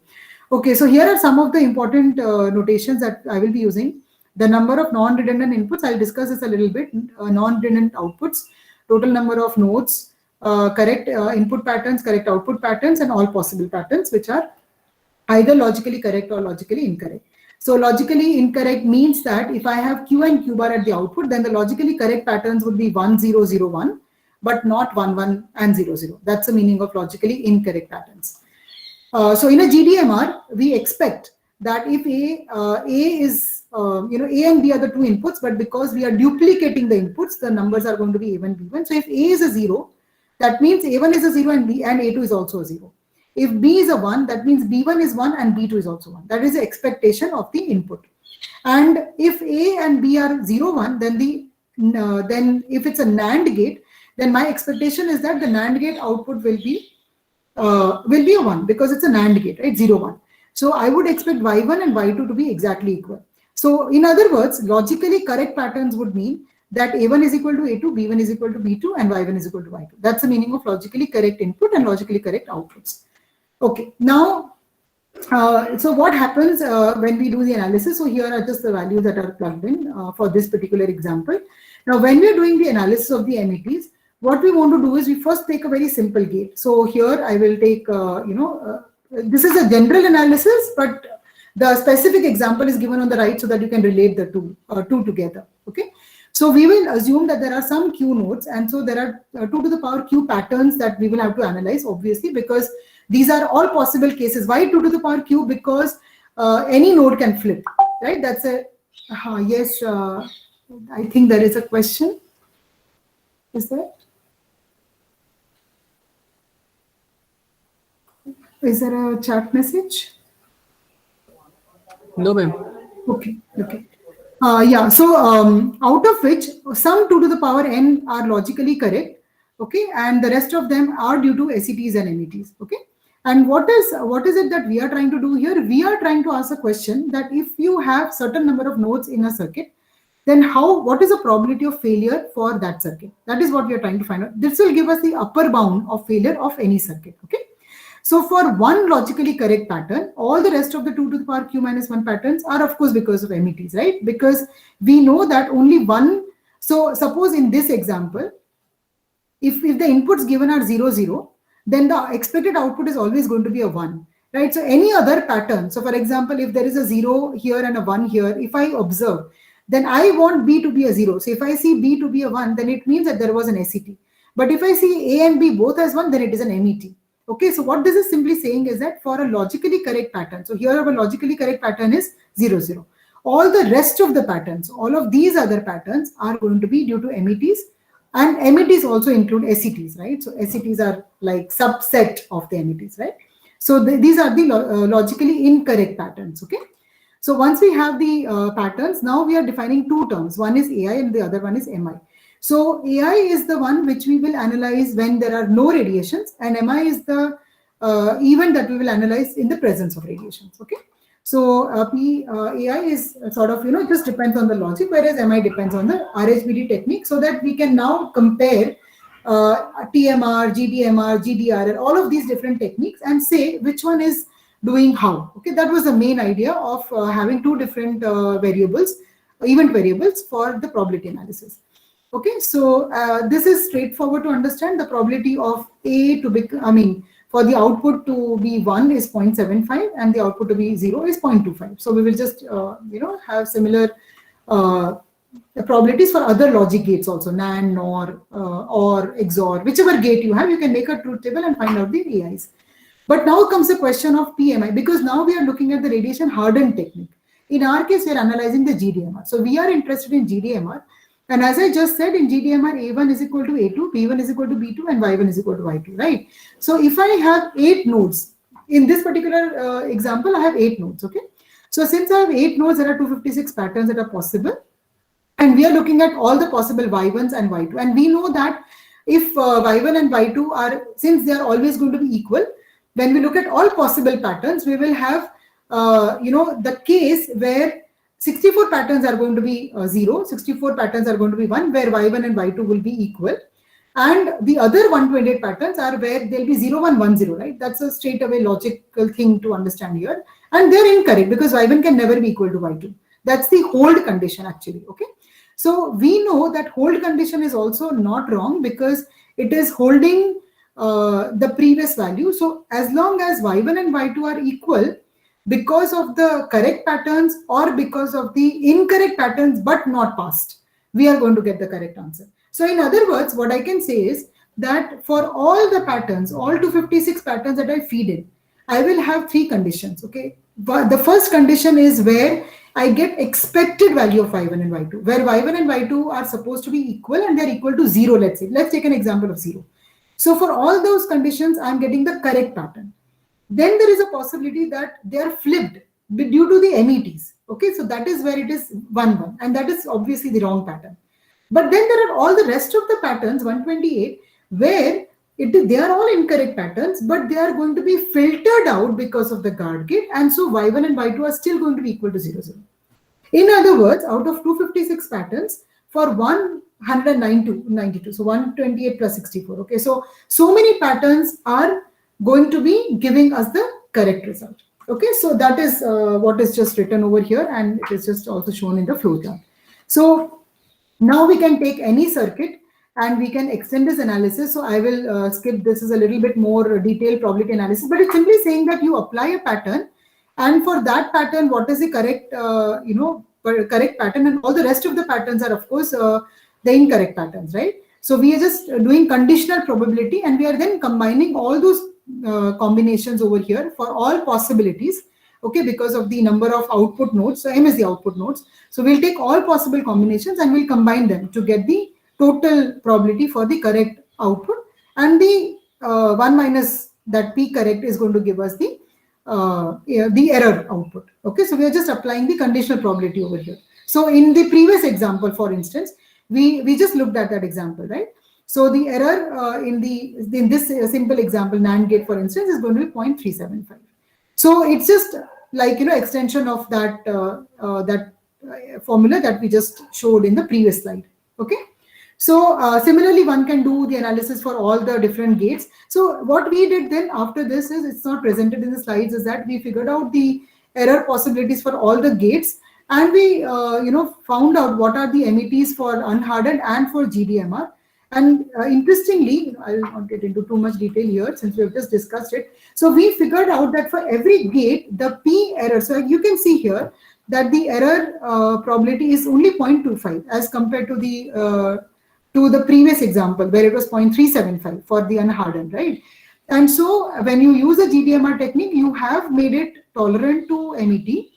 Speaker 2: Okay, so here are some of the important notations that I will be using. The number of non-redundant inputs, I'll discuss this a little bit. Non-redundant outputs, total number of nodes, correct input patterns, correct output patterns, and all possible patterns which are either logically correct or logically incorrect. So logically incorrect means that if I have Q and Q bar at the output, then the logically correct patterns would be 1, 0, 0, 1, but not 1, 1, and 0, 0. That's the meaning of logically incorrect patterns. So in a GDMR, we expect that if A is, A and B are the 2 inputs, but because we are duplicating the inputs, the numbers are going to be A1, B1. So if A is a 0, that means A1 is a 0 and A2 is also a 0. If B is a 1, that means B1 is 1 and B2 is also 1. That is the expectation of the input. And if A and B are 0, 1, then then if it's a NAND gate, then my expectation is that the NAND gate output will be a 1 because it's a NAND gate, right? 0, 1. So I would expect Y1 and Y2 to be exactly equal. So in other words, logically correct patterns would mean that A1 is equal to A2, B1 is equal to B2, and Y1 is equal to Y2. That's the meaning of logically correct input and logically correct outputs. Okay, now, so what happens when we do the analysis? So here are just the values that are plugged in for this particular example. Now, when we are doing the analysis of the METs, what we want to do is we first take a very simple gate. So here I will take, this is a general analysis, but the specific example is given on the right so that you can relate the two together. Okay. So we will assume that there are some Q nodes, and so there are 2 to the power Q patterns that we will have to analyze, obviously, because these are all possible cases. Why 2 to the power Q? Because any node can flip, right? That's a, yes, I think there is a question. Is there? Is there a chat message?
Speaker 1: No, ma'am.
Speaker 2: Okay, okay. Yeah, so out of which some 2 to the power n are logically correct, okay, and the rest of them are due to SETs and METs, okay. And what is it that we are trying to do here? We are trying to ask a question that if you have certain number of nodes in a circuit, then what is the probability of failure for that circuit? That is what we are trying to find out. This will give us the upper bound of failure of any circuit, okay. So for one logically correct pattern, all the rest of the 2 to the power Q minus 1 patterns are of course because of METs, right? Because we know that only one. So suppose in this example, if the inputs given are 0, 0, then the expected output is always going to be a 1, right? So any other pattern, so for example, if there is a 0 here and a 1 here, if I observe, then I want B to be a 0. So if I see B to be a 1, then it means that there was an SET. But if I see A and B both as 1, then it is an MET. Okay, so what this is simply saying is that for a logically correct pattern, so here our logically correct pattern is 0, 0. All the rest of the patterns, all of these other patterns are going to be due to METs, and METs also include SETs, right? So SETs are like subset of the METs, right? So these are the logically incorrect patterns, okay? So once we have the patterns, now we are defining 2 terms. One is AI and the other one is MI. So AI is the one which we will analyze when there are no radiations, and MI is the event that we will analyze in the presence of radiations. Okay. So AI is sort of, it just depends on the logic, whereas MI depends on the RHBD technique, so that we can now compare TMR, GDMR, GDRR, all of these different techniques and say which one is doing how. Okay. That was the main idea of having 2 different event variables for the probability analysis. Okay, so this is straightforward to understand. The probability of A to be, for the output to be 1 is 0.75 and the output to be 0 is 0.25. So we will just, have similar probabilities for other logic gates also, NAND, NOR, OR, XOR, whichever gate you have, you can make a truth table and find out the AIs. But now comes the question of PMI, because now we are looking at the radiation hardened technique. In our case, we are analyzing the GDMR. So we are interested in GDMR. And as I just said, in GDMR, A1 is equal to A2, B1 is equal to B2, and Y1 is equal to Y2, right? So if I have 8 nodes, in this particular example, I have 8 nodes, okay? So since I have 8 nodes, there are 256 patterns that are possible. And we are looking at all the possible Y1s and Y2. And we know that if Y1 and Y2 are, since they are always going to be equal, when we look at all possible patterns, we will have, the case where 64 patterns are going to be 0, 64 patterns are going to be 1, where Y1 and Y2 will be equal. And the other 128 patterns are where they'll be 0, 1, 1, 0, right? That's a straight away logical thing to understand here. And they're incorrect because Y1 can never be equal to Y2. That's the hold condition actually, okay? So we know that hold condition is also not wrong because it is holding the previous value. So as long as Y1 and Y2 are equal, because of the correct patterns or because of the incorrect patterns but not passed, we are going to get the correct answer. So in other words, what I can say is that for all the patterns, all 256 patterns that I feed in, I will have 3 conditions, okay? But the first condition is where I get expected value of Y1 and Y2, where Y1 and Y2 are supposed to be equal and they're equal to 0, let's say. Let's take an example of 0. So for all those conditions, I'm getting the correct pattern. then there is a possibility that they are flipped due to the METs. Okay, so that is where it is 1-1, and that is obviously the wrong pattern. But then there are all the rest of the patterns, 128, where they are all incorrect patterns, but they are going to be filtered out because of the guard gate, and so y1 and y2 are still going to be equal to 0, 0. In other words, out of 256 patterns, for 192, so 128 plus 64. Okay, so many patterns are going to be giving us the correct result. Okay, so that is what is just written over here, and it is just also shown in the flowchart. So now we can take any circuit and we can extend this analysis. So I will skip this, is a little bit more detailed probability analysis, but it's simply saying that you apply a pattern, and for that pattern, what is the correct, correct pattern, and all the rest of the patterns are, of course, the incorrect patterns, right? So we are just doing conditional probability, and we are then combining all those combinations over here for all possibilities. Okay, because of the number of output nodes. So M is the output nodes. So we'll take all possible combinations and we'll combine them to get the total probability for the correct output, and the 1 minus that P correct is going to give us the error output. Okay, so we are just applying the conditional probability over here. So in the previous example, for instance, we just looked at that example, right? So the error in this simple example, NAND gate, for instance, is going to be 0.375. So it's just like, extension of that formula that we just showed in the previous slide. Okay. So similarly, one can do the analysis for all the different gates. So what we did then after this is, it's not presented in the slides, is that we figured out the error possibilities for all the gates, and we found out what are the METs for unhardened and for GDMR. And interestingly, I will not get into too much detail here since we have just discussed it. So we figured out that for every gate, the P error, so you can see here that the error probability is only 0.25 as compared to the previous example where it was 0.375 for the unhardened, right? And so when you use a GDMR technique, you have made it tolerant to MET,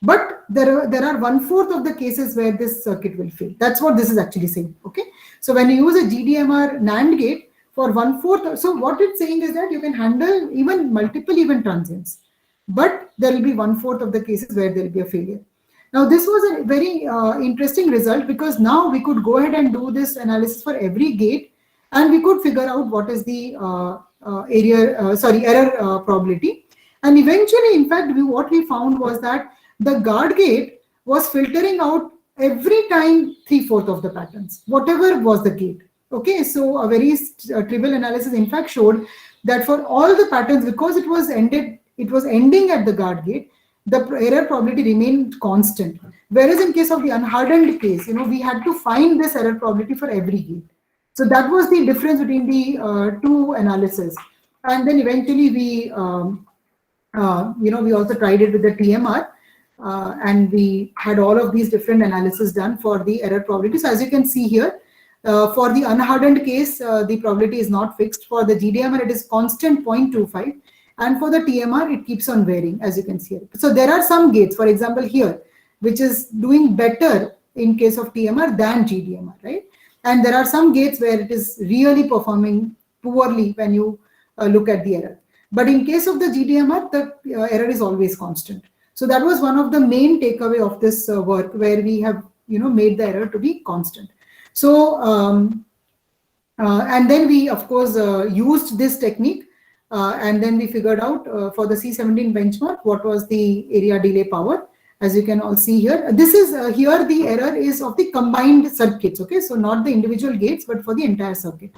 Speaker 2: but there are 1/4 of the cases where this circuit will fail. That's what this is actually saying. Okay, so when you use a GDMR NAND gate for 1/4, so what it's saying is that you can handle even multiple event transients, but there will be 1/4 of the cases where there will be a failure. Now this was a very interesting result, because now we could go ahead and do this analysis for every gate, and we could figure out what is the error probability. And eventually, in fact, what we found was that the guard gate was filtering out every time 3/4 of the patterns, whatever was the gate. Okay, so a very trivial analysis in fact showed that for all the patterns, because it was ending at the guard gate, the error probability remained constant. Whereas in case of the unhardened case, we had to find this error probability for every gate. So that was the difference between the two analyses. And then eventually we also tried it with the TMR. And we had all of these different analysis done for the error probability. So as you can see here, for the unhardened case, the probability is not fixed. For the GDMR, it is constant 0.25. And for the TMR, it keeps on varying, as you can see here. So there are some gates, for example, here, which is doing better in case of TMR than GDMR, right? And there are some gates where it is really performing poorly when you look at the error. But in case of the GDMR, the error is always constant. So that was one of the main takeaway of this work, where we have made the error to be constant. So and then we of course used this technique, and then we figured out for the C17 benchmark what was the area delay power. As you can all see here, this is here the error is of the combined circuits. Okay, so not the individual gates, but for the entire circuit.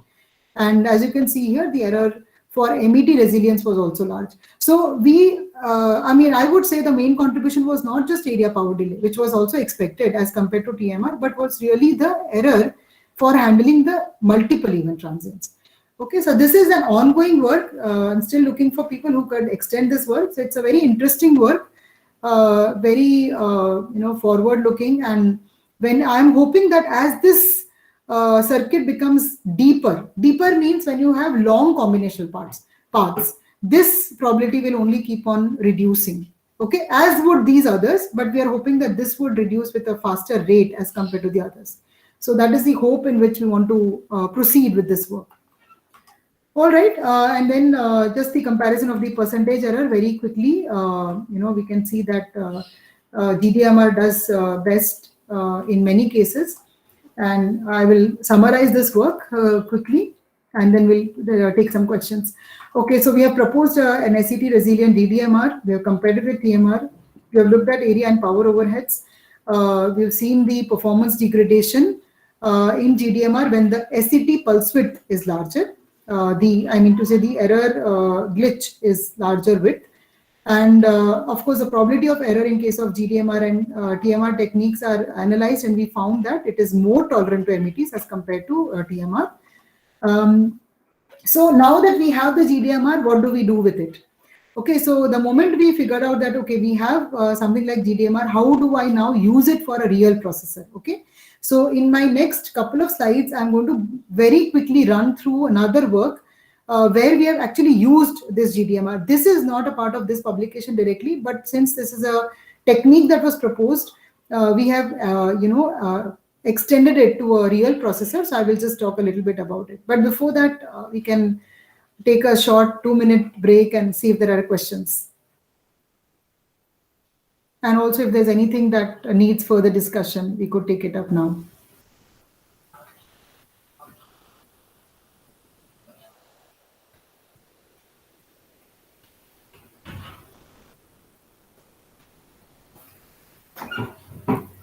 Speaker 2: And as you can see here, the error for MET resilience was also large. So we, I would say the main contribution was not just area power delay, which was also expected as compared to TMR, but was really the error for handling the multiple event transients. Okay, so this is an ongoing work. I'm still looking for people who could extend this work. So it's a very interesting work, very forward-looking, and when I'm hoping that as this circuit becomes deeper means when you have long combinational paths, this probability will only keep on reducing. Okay, as would these others, but we are hoping that this would reduce with a faster rate as compared to the others. So that is the hope in which we want to proceed with this work. All right, and then just the comparison of the percentage error very quickly. We can see that GDMR does best in many cases, and I will summarize this work quickly, and then we'll take some questions. Okay, so we have proposed an SET resilient DDMR. We have compared it with TMR. We have looked at area and power overheads. We've seen the performance degradation in GDMR when the SET pulse width is larger. The error glitch is larger width. And of course, the probability of error in case of GDMR and TMR techniques are analyzed, and we found that it is more tolerant to METs as compared to TMR. So now that we have the GDMR, what do we do with it? Okay, so the moment we figured out that, okay, we have something like GDMR, how do I now use it for a real processor? Okay, so in my next couple of slides, I'm going to very quickly run through another work where we have actually used this GDMR. This is not a part of this publication directly, but since this is a technique that was proposed, we have, extended it to a real processor. So I will just talk a little bit about it. But before that, we can take a short 2-minute break and see if there are questions. And also if there's anything that needs further discussion, we could take it up now.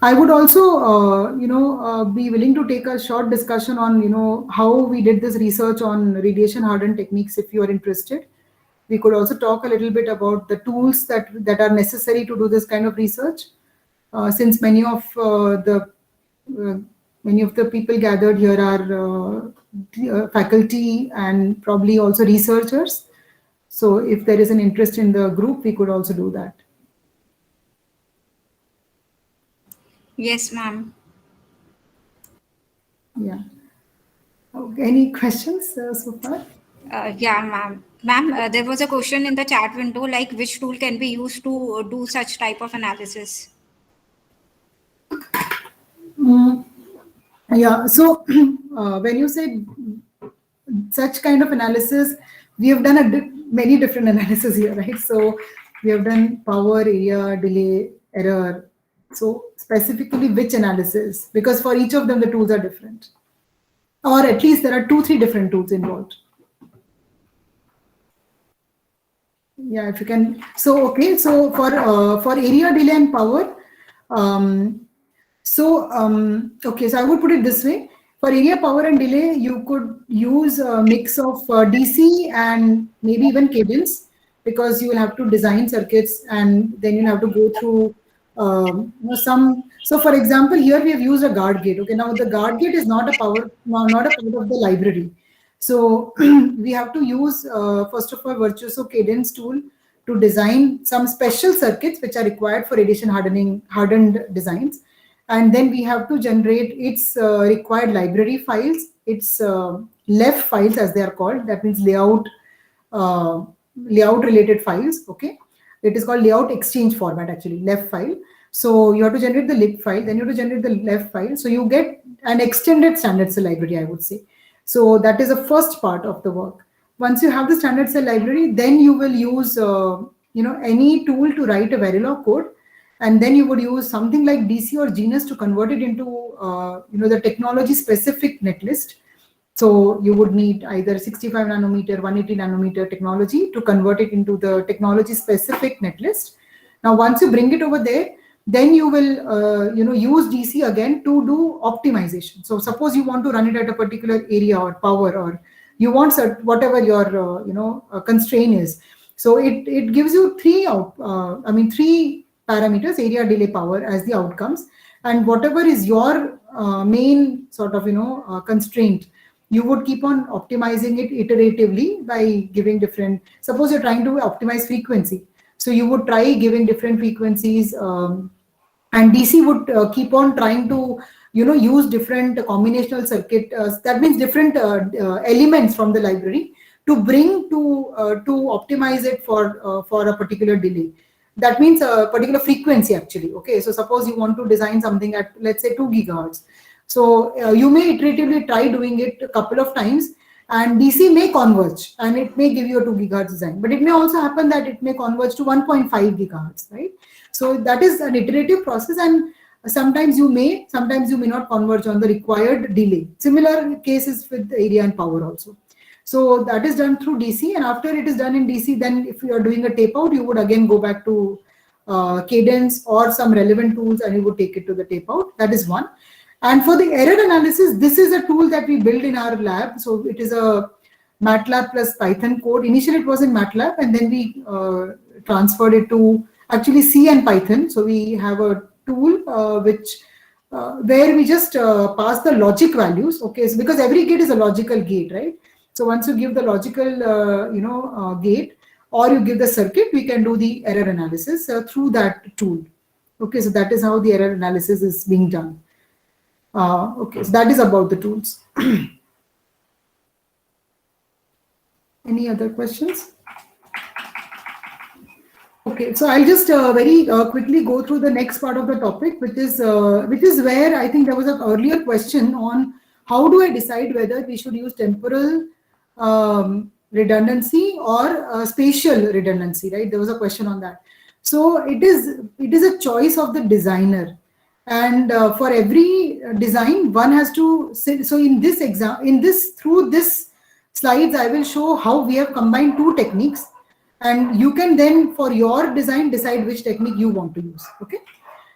Speaker 2: I would also, be willing to take a short discussion on, how we did this research on radiation hardened techniques if you are interested. We could also talk a little bit about the tools that are necessary to do this kind of research, since many of the people gathered here are faculty and probably also researchers. So if there is an interest in the group, we could also do that.
Speaker 5: Yes, ma'am.
Speaker 2: Yeah. Okay. Any questions so far?
Speaker 5: Yeah, ma'am. Ma'am, there was a question in the chat window, like which tool can be used to do such type of analysis?
Speaker 2: Yeah. So when you say such kind of analysis, we have done many different analysis here, right? So we have done power, area, delay, error. So specifically which analysis? Because for each of them, the tools are different. Or at least there are 2-3 different tools involved. Yeah, if you can. So, okay. So for area, delay and power. Okay, so I would put it this way. For area, power and delay, you could use a mix of DC and maybe even cadence, because you will have to design circuits and then you'll have to go through some. So for example, here we have used a guard gate. Okay, now the guard gate is not a part of the library. So we have to use first of all Virtuoso cadence tool to design some special circuits which are required for radiation hardened designs. And then we have to generate its required library files, its LEF files as they are called. That means layout related files. Okay, it is called layout exchange format, actually, LEF file. So you have to generate the lib file, then you have to generate the LEF file. So you get an extended standard cell library, I would say. So that is the first part of the work. Once you have the standard cell library, then you will use any tool to write a Verilog code. And then you would use something like DC or Genus to convert it into the technology specific netlist. So you would need either 65 nanometer, 180 nanometer technology to convert it into the technology specific netlist. Now, once you bring it over there, then you will use DC again to do optimization. So suppose you want to run it at a particular area or power, or you want whatever your constraint is. So it gives you three parameters, area, delay, power, as the outcomes, and whatever is your main sort of constraint, you would keep on optimizing it iteratively by giving different. Suppose you're trying to optimize frequency, so you would try giving different frequencies, and DC would keep on trying to use different combinational circuit. That means different elements from the library to bring to optimize it for a particular delay. That means a particular frequency, actually. Okay, so suppose you want to design something at, let's say, 2 gigahertz. So you may iteratively try doing it a couple of times, And DC may converge and it may give you a 2 gigahertz design, but it may also happen that it may converge to 1.5 gigahertz, right? So that is an iterative process, and sometimes you may not converge on the required delay. Similar cases with area and power also. So that is done through DC, and after it is done in DC, then if you are doing a tape out, you would again go back to Cadence or some relevant tools and you would take it to the tape out. That is one. And for the error analysis, this is a tool that we built in our lab. So it is a MATLAB plus Python code. Initially it was in MATLAB, and then we transferred it to actually C and Python. So we have a tool where we just pass the logic values. Okay, so because every gate is a logical gate, right? So once you give the logical gate, or you give the circuit, we can do the error analysis through that tool. Okay, so that is how the error analysis is being done. Okay, so that is about the tools. Any other questions? Okay, so I'll just very quickly go through the next part of the topic, which is where I think there was an earlier question on how do I decide whether we should use temporal redundancy or spatial redundancy, right? There was a question on that. So it is a choice of the designer, and for every design, one has to. So through this slides, I will show how we have combined two techniques, and you can then for your design decide which technique you want to use. Okay,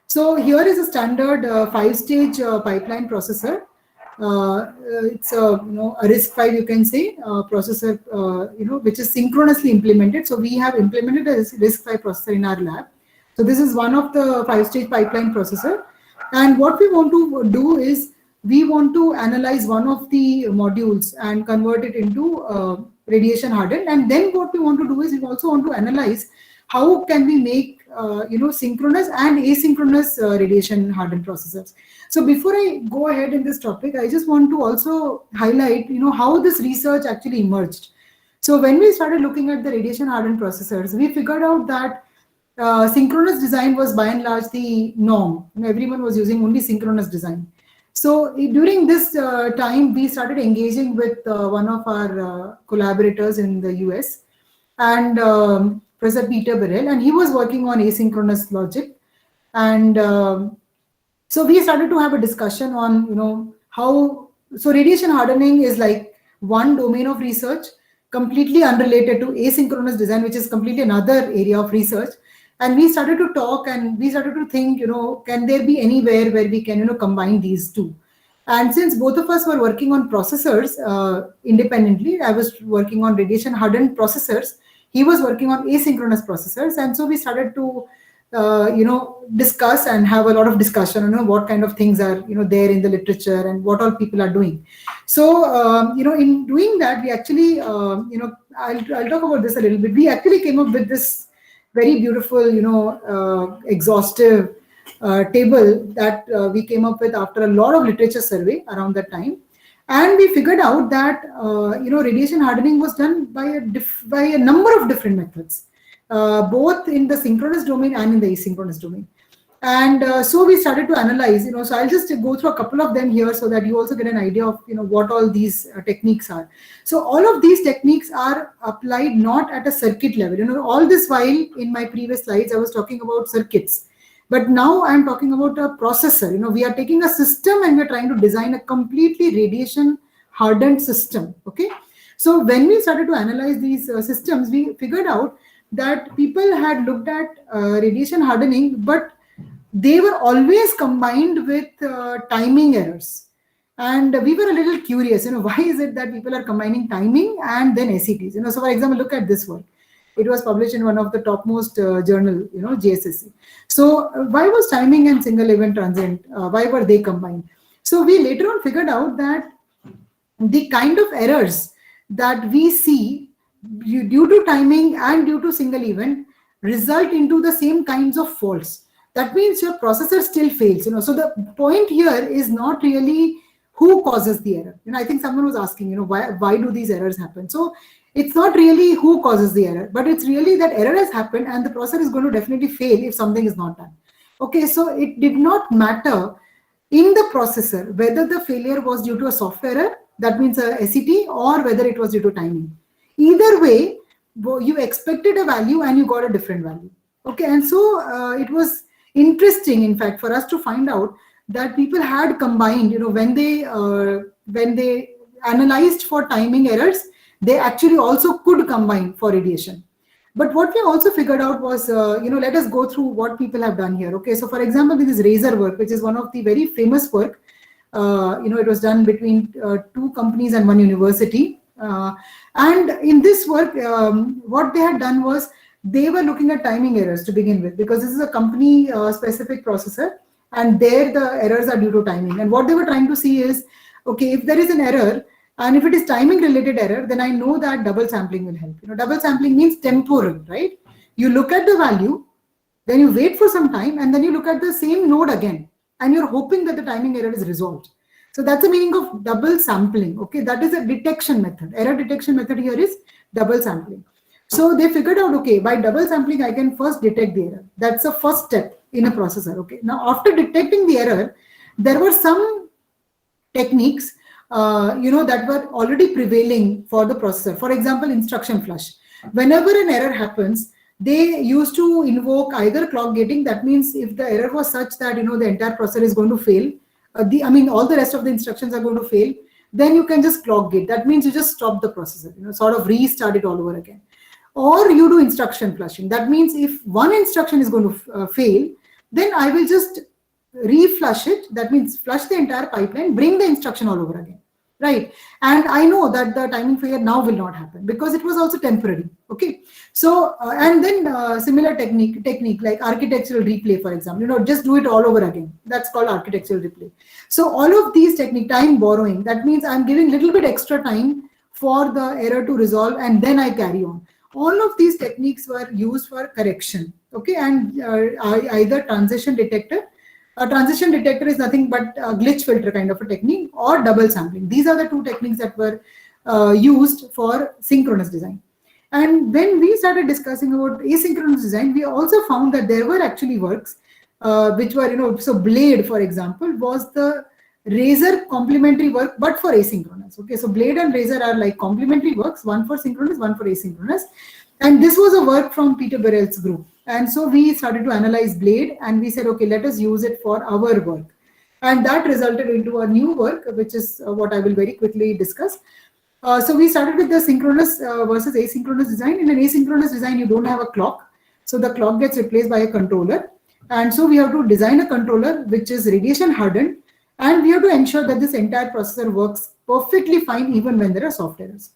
Speaker 2: so here is a standard 5-stage pipeline processor. It's a a RISC-V, you can say, processor, which is synchronously implemented. So we have implemented a RISC-V processor in our lab. So this is one of the 5-stage pipeline processor. And what we want to do is we want to analyze one of the modules and convert it into radiation hardened. And then what we want to do is we also want to analyze how can we make synchronous and asynchronous radiation hardened processors. So before I go ahead in this topic, I just want to also highlight how this research actually emerged. So when we started looking at the radiation hardened processors, we figured out that synchronous design was by and large the norm. Everyone was using only synchronous design. So during this time, we started engaging with one of our collaborators in the US, and Professor Peter Birrell, and he was working on asynchronous logic. And so we started to have a discussion on so radiation hardening is like one domain of research completely unrelated to asynchronous design, which is completely another area of research. And we started to talk and we started to think, can there be anywhere where we can, combine these two? And since both of us were working on processors independently, I was working on radiation hardened processors, he was working on asynchronous processors. And so we started to, discuss and have a lot of discussion on what kind of things are, there in the literature and what all people are doing. So, in doing that, we actually, I'll talk about this a little bit. We actually came up with this very beautiful, exhaustive table that we came up with after a lot of literature survey around that time. And we figured out that, radiation hardening was done by a number of different methods, both in the synchronous domain and in the asynchronous domain. And so we started to analyze, so I'll just go through a couple of them here so that you also get an idea of, what all these techniques are. So all of these techniques are applied not at a circuit level. All this while in my previous slides, I was talking about circuits. But now I'm talking about a processor. We are taking a system and we're trying to design a completely radiation hardened system. Okay. So when we started to analyze these systems, we figured out that people had looked at radiation hardening, but they were always combined with timing errors. And we were a little curious, why is it that people are combining timing and then SETs? So for example, look at this one. It was published in one of the topmost journal, JSSC. So why was timing and single event transient? Why were they combined? So we later on figured out that the kind of errors that we see due to timing and due to single event result into the same kinds of faults. That means your processor still fails. So the point here is not really who causes the error. I think someone was asking, why do these errors happen? So it's not really who causes the error, but it's really that error has happened and the processor is going to definitely fail if something is not done. Okay, so it did not matter in the processor whether the failure was due to a software error, that means a SET, or whether it was due to timing. Either way, you expected a value and you got a different value. Okay, and so it was interesting, in fact, for us to find out that people had combined, when they analyzed for timing errors, they actually also could combine for radiation. But what we also figured out was, let us go through what people have done here. Okay, so for example, this is RAZOR work, which is one of the very famous work. It was done between 2 companies and 1 university. And in this work, what they had done was they were looking at timing errors to begin with, because this is a company specific processor, and there the errors are due to timing. And what they were trying to see is, okay, if there is an error, and if it is timing related error, then I know that double sampling will help. Double sampling means temporal, right? You look at the value, then you wait for some time, and then you look at the same node again, and you're hoping that the timing error is resolved. So that's the meaning of double sampling. Okay, that is a detection method. Error detection method here is double sampling. So they figured out, okay, by double sampling, I can first detect the error. That's the first step in a processor. Okay, now after detecting the error, there were some techniques that were already prevailing for the processor. For example, instruction flush. Whenever an error happens, they used to invoke either clock gating. That means if the error was such that the entire processor is going to fail, all the rest of the instructions are going to fail, then you can just clock gate. That means you just stop the processor, sort of restart it all over again. Or you do instruction flushing. That means if one instruction is going to fail, then I will just reflush it. That means flush the entire pipeline, bring the instruction all over again, right? And I know that the timing failure now will not happen because it was also temporary. Okay, so and then similar technique like architectural replay, for example, just do it all over again. That's called architectural replay. So all of these technique, time borrowing, that means I'm giving little bit extra time for the error to resolve, and then I carry on. All of these techniques were used for correction. Okay, and either transition detector. A transition detector is nothing but a glitch filter kind of a technique, or double sampling. These are the 2 techniques that were used for synchronous design. And when we started discussing about asynchronous design, we also found that there were actually works which were, so Blade, for example, was the RAZOR complementary work, but for asynchronous. Okay, so Blade and RAZOR are like complementary works, one for synchronous, one for asynchronous. And this was a work from Peter Burrell's group. And so we started to analyze Blade, and we said, okay, let us use it for our work. And that resulted into a new work, which is what I will very quickly discuss. So we started with the synchronous versus asynchronous design. In an asynchronous design, you don't have a clock. So the clock gets replaced by a controller. And so we have to design a controller which is radiation hardened. And we have to ensure that this entire processor works perfectly fine even when there are soft errors.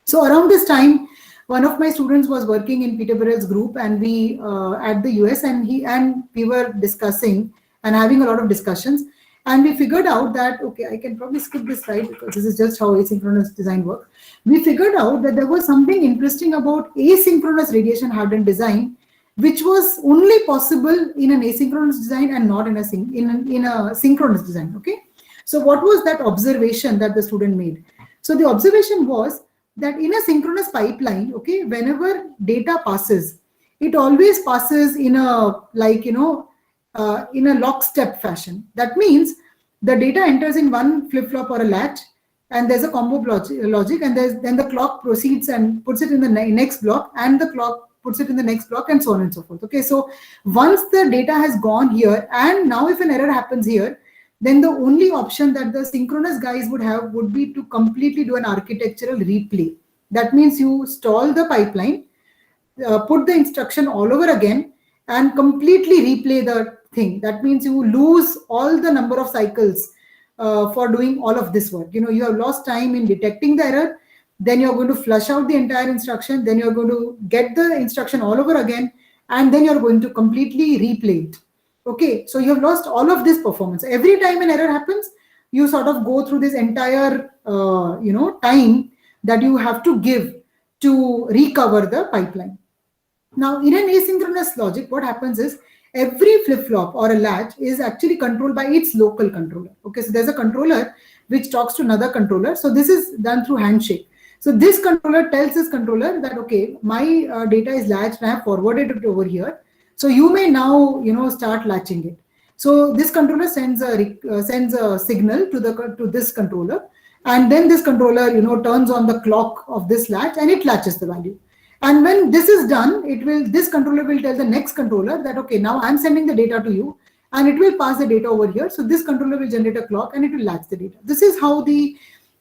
Speaker 2: So around this time, one of my students was working in Peter Burrell's group, and we at the US, and we were discussing and having a lot of discussions, and we figured out that, okay, I can probably skip this slide because this is just how asynchronous design works. We figured out that there was something interesting about asynchronous radiation hardened design, which was only possible in an asynchronous design and not in a synchronous design. Okay, so what was that observation that the student made? So the observation was that in a synchronous pipeline, okay, whenever data passes, it always passes in a in a lockstep fashion. That means the data enters in one flip-flop or a latch, and there's a combo logic, and then the clock proceeds and puts it in the next block, and the clock puts it in the next block, and so on and so forth. Okay, so once the data has gone here, and now if an error happens here, then the only option that the synchronous guys would have would be to completely do an architectural replay. That means you stall the pipeline, put the instruction all over again, and completely replay the thing. That means you lose all the number of cycles for doing all of this work. You have lost time in detecting the error, then you're going to flush out the entire instruction, then you're going to get the instruction all over again, and then you're going to completely replay it. Okay, so you have lost all of this performance. Every time an error happens, you sort of go through this entire time that you have to give to recover the pipeline. Now, in an asynchronous logic, what happens is every flip-flop or a latch is actually controlled by its local controller. Okay, so there's a controller which talks to another controller. So this is done through handshake. So this controller tells this controller that, okay, my data is latched and I have forwarded it over here. So you may now, start latching it. So this controller sends a signal to this controller, And then this controller, turns on the clock of this latch and it latches the value. And when this is done, this controller will tell the next controller that, okay, now I'm sending the data to you, and it will pass the data over here. So this controller will generate a clock and it will latch the data. This is how the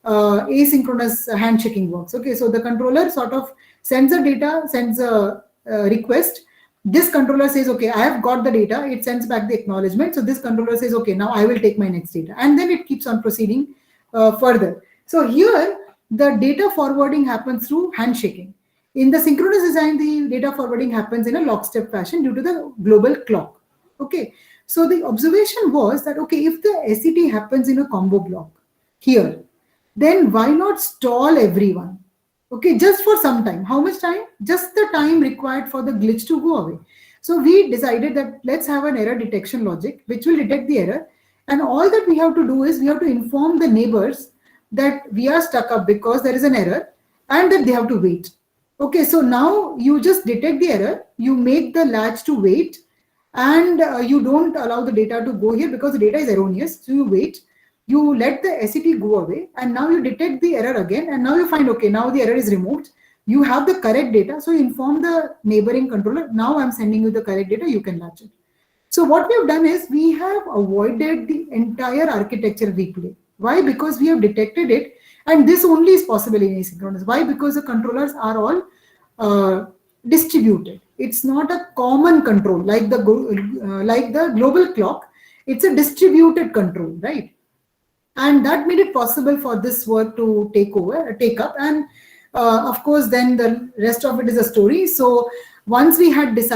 Speaker 2: asynchronous handshaking works. Okay, so the controller sort of sends the data, sends a request. This controller says, okay, I have got the data. It sends back the acknowledgement. So this controller says, okay, now I will take my next data. And then it keeps on proceeding further. So here, the data forwarding happens through handshaking. In the synchronous design, the data forwarding happens in a lockstep fashion due to the global clock. Okay, so the observation was that, okay, if the SET happens in a combo block here, then why not stall everyone? Okay, just for some time. How much time? Just the time required for the glitch to go away. So we decided that let's have an error detection logic which will detect the error, and all that we have to do is we have to inform the neighbors that we are stuck up because there is an error and that they have to wait. Okay, so now you just detect the error, you make the latch to wait, and you don't allow the data to go here because the data is erroneous. So you wait, you let the SET go away, and now you detect the error again, and now you find, okay, now the error is removed. You have the correct data, so you inform the neighboring controller, now I'm sending you the correct data, you can latch it. So what we have done is we have avoided the entire architecture replay. Why? Because we have detected it, and this only is possible in asynchronous. Why? Because the controllers are all distributed. It's not a common control like the global clock. It's a distributed control, right? And that made it possible for this work to take up. And of course, then the rest of it is a story. So once we had this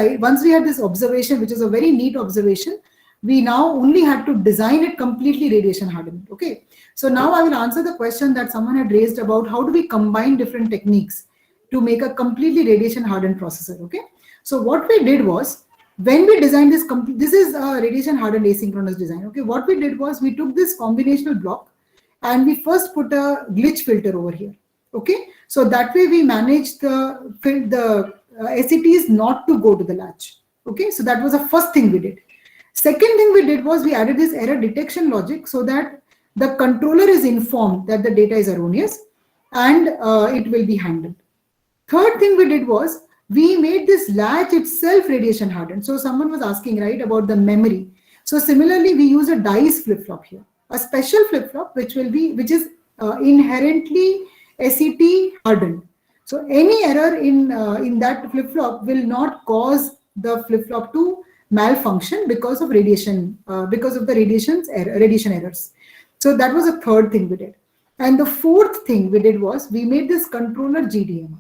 Speaker 2: observation, which is a very neat observation, we now only had to design it completely radiation hardened. Okay. So now I will answer the question that someone had raised about how do we combine different techniques to make a completely radiation hardened processor. Okay. So what we did was, when we designed this is a radiation hardened asynchronous design. Okay, what we did was we took this combinational block and we first put a glitch filter over here. Okay, so that way we managed the SETs not to go to the latch. Okay, so that was the first thing we did. Second thing we did was we added this error detection logic so that the controller is informed that the data is erroneous and it will be handled. Third thing we did was we made this latch itself radiation hardened. So someone was asking, right, about the memory. So similarly, we use a dice flip-flop here, a special flip-flop which is inherently SET hardened. So any error in that flip-flop will not cause the flip-flop to malfunction because of radiation, because of the radiation errors. So that was the third thing we did. And the fourth thing we did was we made this controller GDMR.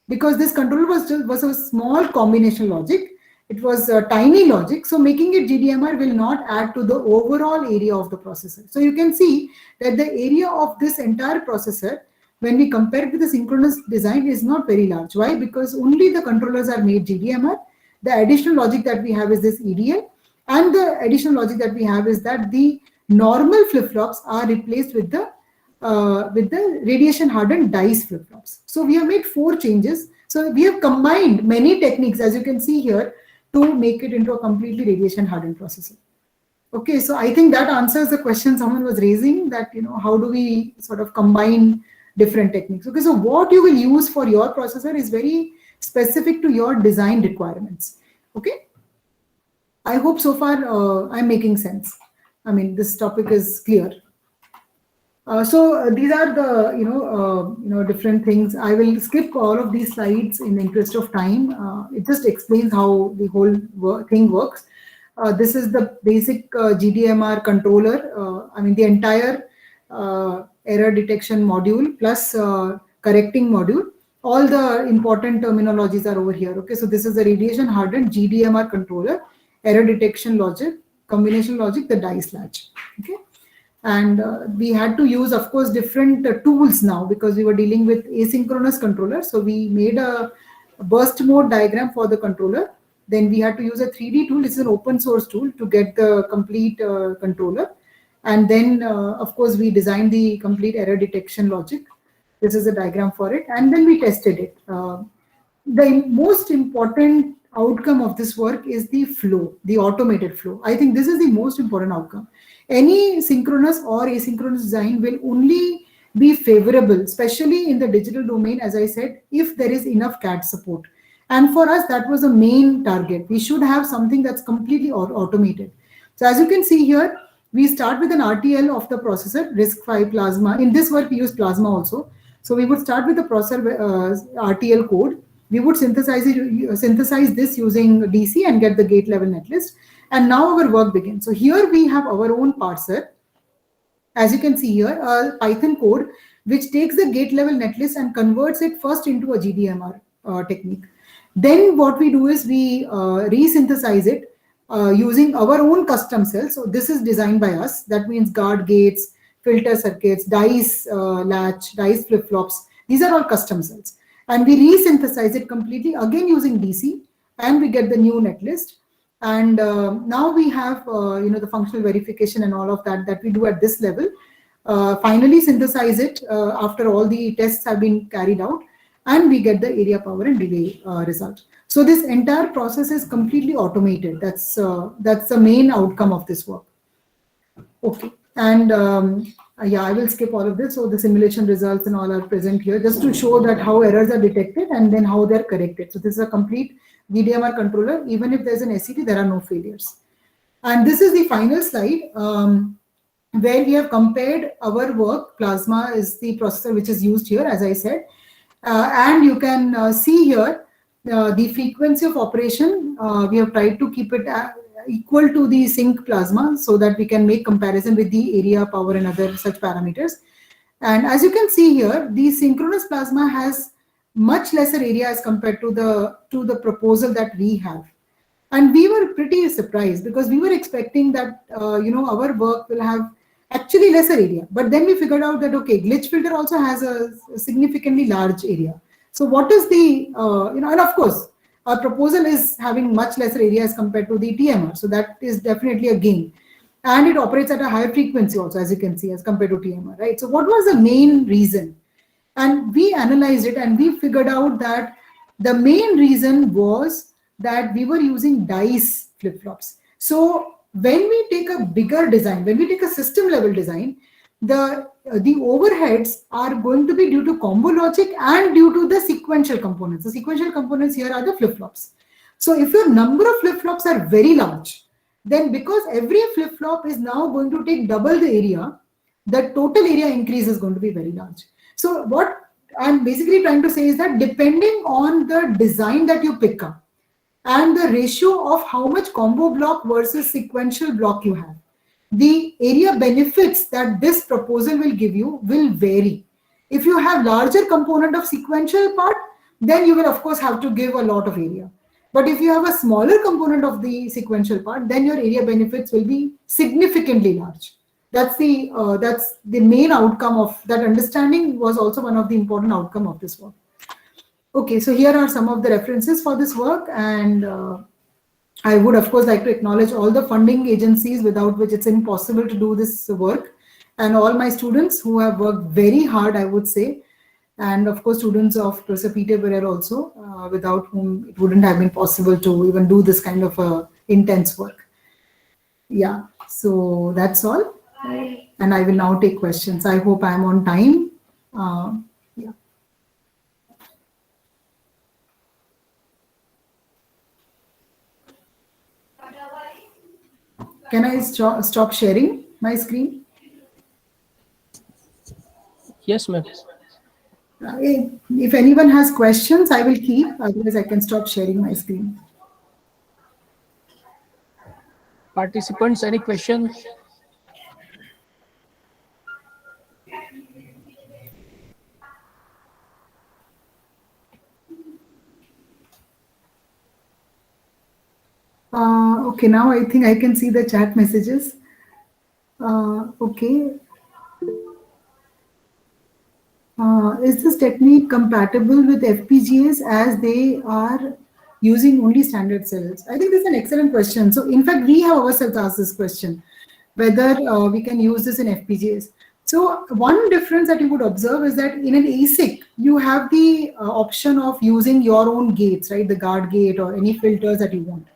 Speaker 2: Because this controller was a small combination logic, it was a tiny logic, so making it GDMR will not add to the overall area of the processor. So you can see that the area of this entire processor, when we compare it with the synchronous design, is not very large. Why? Because only the controllers are made GDMR. The additional logic that we have is this EDL, and the additional logic that we have is that the normal flip-flops are replaced with the radiation hardened dice flip-flops. So we have made 4 changes. So we have combined many techniques, as you can see here, to make it into a completely radiation hardened processor. Okay, so I think that answers the question someone was raising, that, how do we sort of combine different techniques? Okay, so what you will use for your processor is very specific to your design requirements. Okay, I hope so far I'm making sense. I mean, this topic is clear. So these are the different things. I will skip all of these slides in the interest of time. It just explains how the whole thing works. This is the basic GDMR controller. I mean, the entire error detection module plus correcting module. All the important terminologies are over here. Okay, so this is the radiation hardened GDMR controller, error detection logic, combination logic, the dice latch. Okay. And we had to use, of course, different tools now because we were dealing with asynchronous controllers. So we made a burst mode diagram for the controller. Then we had to use a 3D tool. This is an open source tool to get the complete controller. And then, of course, we designed the complete error detection logic. This is a diagram for it. And then we tested it. The most important outcome of this work is the flow, the automated flow. I think this is the most important outcome. Any synchronous or asynchronous design will only be favorable, especially in the digital domain, as I said, if there is enough CAD support. And for us, that was the main target. We should have something that's completely automated. So as you can see here, we start with an RTL of the processor, RISC-V Plasma. In this work, we use Plasma also. So we would start with the processor RTL code. We would synthesize this using DC and get the gate level netlist. And now our work begins. So here we have our own parser. As you can see here, a Python code which takes the gate level netlist and converts it first into a GDMR technique. Then what we do is we resynthesize it using our own custom cells. So this is designed by us. That means guard gates, filter circuits, dice latch, dice flip-flops. These are all custom cells. And we resynthesize it completely, again using DC, and we get the new netlist. And now we have the functional verification and all of that we do at this level. Finally synthesize it after all the tests have been carried out, and we get the area, power, and delay result. So this entire process is completely automated. That's the main outcome of this work. Okay, and I will skip all of this. So the simulation results and all are present here, just to show that how errors are detected and then how they're corrected. So this is a complete VDMR controller. Even if there's an SCT, there are no failures. And this is the final slide where we have compared our work. Plasma is the processor which is used here, as I said. And you can see here the frequency of operation. We have tried to keep it equal to the sync Plasma so that we can make comparison with the area, power, and other such parameters. And as you can see here, the synchronous Plasma has much lesser area as compared to the proposal that we have. And we were pretty surprised because we were expecting that our work will have actually lesser area. But then we figured out that, okay, glitch filter also has a significantly large area. So what is the, and of course, our proposal is having much lesser area as compared to the TMR. So that is definitely a gain. And it operates at a higher frequency also, as you can see, as compared to TMR, right? So what was the main reason? And we analyzed it and we figured out that the main reason was that we were using dice flip-flops. So when we take a bigger design, when we take a system level design, the overheads are going to be due to combo logic and due to the sequential components. The sequential components here are the flip-flops. So if your number of flip-flops are very large, then because every flip-flop is now going to take double the area, the total area increase is going to be very large. So what I'm basically trying to say is that depending on the design that you pick up and the ratio of how much combo block versus sequential block you have, the area benefits that this proposal will give you will vary. If you have larger component of sequential part, then you will of course have to give a lot of area. But if you have a smaller component of the sequential part, then your area benefits will be significantly large. That's the main outcome of that understanding, was also one of the important outcome of this work. Okay, so here are some of the references for this work, and I would of course like to acknowledge all the funding agencies without which it's impossible to do this work, and all my students who have worked very hard, I would say, and of course students of Professor Peter Barrera also, without whom it wouldn't have been possible to even do this kind of intense work. Yeah, so that's all. And I will now take questions. I hope I'm on time. Yeah. Can I stop sharing my screen?
Speaker 1: Yes, ma'am.
Speaker 2: If anyone has questions, I will keep. Otherwise, I can stop sharing my screen.
Speaker 1: Participants, any questions?
Speaker 2: Okay, now I think I can see the chat messages. Okay. Is this technique compatible with FPGAs as they are using only standard cells? I think this is an excellent question. So in fact, we have ourselves asked this question, whether we can use this in FPGAs. So one difference that you would observe is that in an ASIC, you have the option of using your own gates, right? The guard gate or any filters that you want.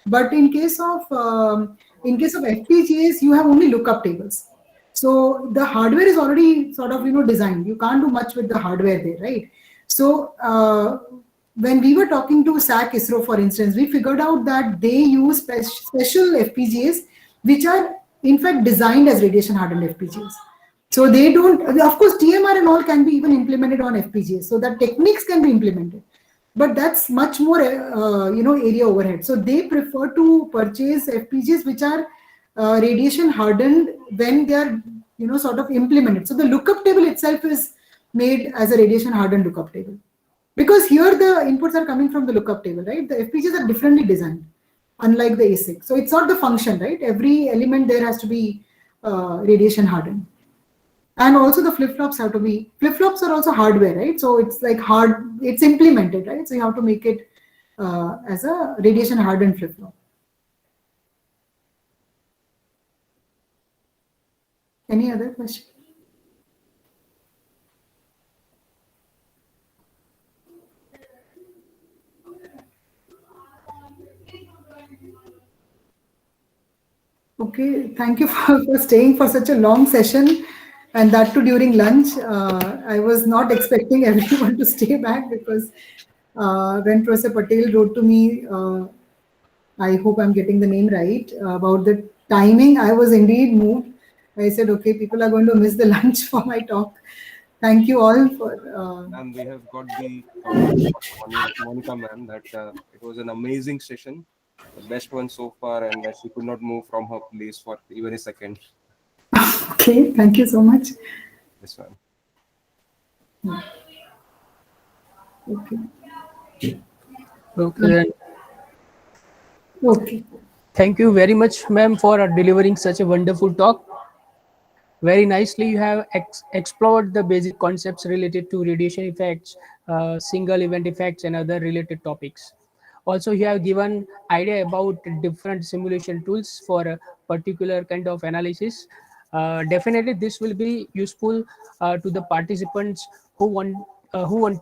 Speaker 2: But in case of FPGAs, you have only lookup tables. So the hardware is already sort of, designed. You can't do much with the hardware there, right? So when we were talking to SAC ISRO, for instance, we figured out that they use special FPGAs, which are in fact designed as radiation hardened FPGAs. So they don't, of course, TMR and all can be even implemented on FPGAs. So that techniques can be implemented, but that's much more, area overhead. So they prefer to purchase FPGAs which are radiation hardened when they are, sort of implemented. So the lookup table itself is made as a radiation hardened lookup table, because here the inputs are coming from the lookup table, right? The FPGAs are differently designed, unlike the ASIC. So it's not the function, right? Every element there has to be radiation hardened. And also the flip-flops have to be, flip-flops are also hardware, right? So it's like it's implemented, right? So you have to make it as a radiation hardened flip-flop. Any other question? Okay, thank you for staying for such a long session, and that too during lunch. I was not expecting everyone to stay back, because when Professor Patel wrote to me, I hope I'm getting the name right, about the timing, I was indeed moved. I said, okay, people are going to miss the lunch for my talk. Thank you all for.
Speaker 3: And we have got the Monica ma'am that it was an amazing session, the best one so far, and that she could not move from her place for even a second.
Speaker 2: Okay, thank you so much.
Speaker 3: This one.
Speaker 2: Okay.
Speaker 1: Okay.
Speaker 2: Okay.
Speaker 1: Thank you very much, ma'am, for delivering such a wonderful talk. Very nicely, you have explored the basic concepts related to radiation effects, single event effects, and other related topics. Also, you have given idea about different simulation tools for a particular kind of analysis. Definitely, this will be useful to the participants who want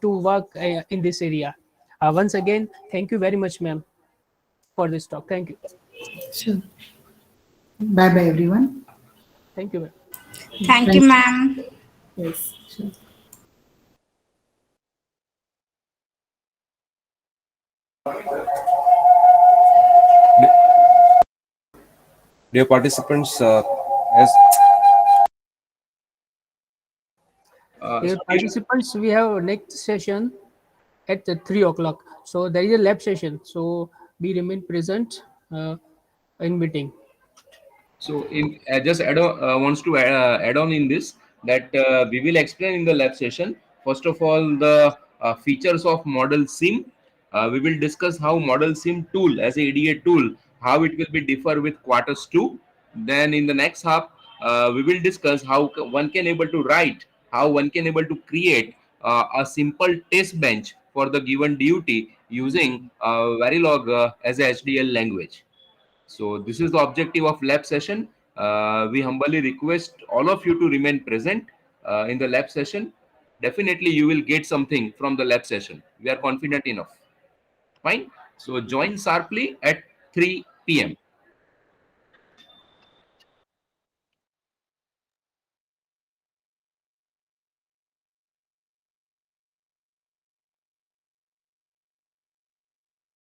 Speaker 1: to work in this area. Once again, thank you very much, ma'am, for this talk. Thank you.
Speaker 2: Sure. Bye bye, everyone.
Speaker 1: Thank you, ma'am.
Speaker 5: Thank you, ma'am.
Speaker 2: Yes, sure.
Speaker 3: Dear participants,
Speaker 1: Dear participants, we have next session at 3 o'clock. So there is a lab session. So we remain present in meeting.
Speaker 4: So, in just wants to add on in this that we will explain in the lab session. First of all, the features of model sim. We will discuss how model sim tool as a EDA tool, how it will be differ with Quartus 2. Then in the next half, we will discuss how one can able to write, how one can able to create a simple test bench for the given DUT using Verilog as a HDL language. So this is the objective of lab session. We humbly request all of you to remain present in the lab session. Definitely you will get something from the lab session. We are confident enough. Fine. So join sharply at 3 p.m.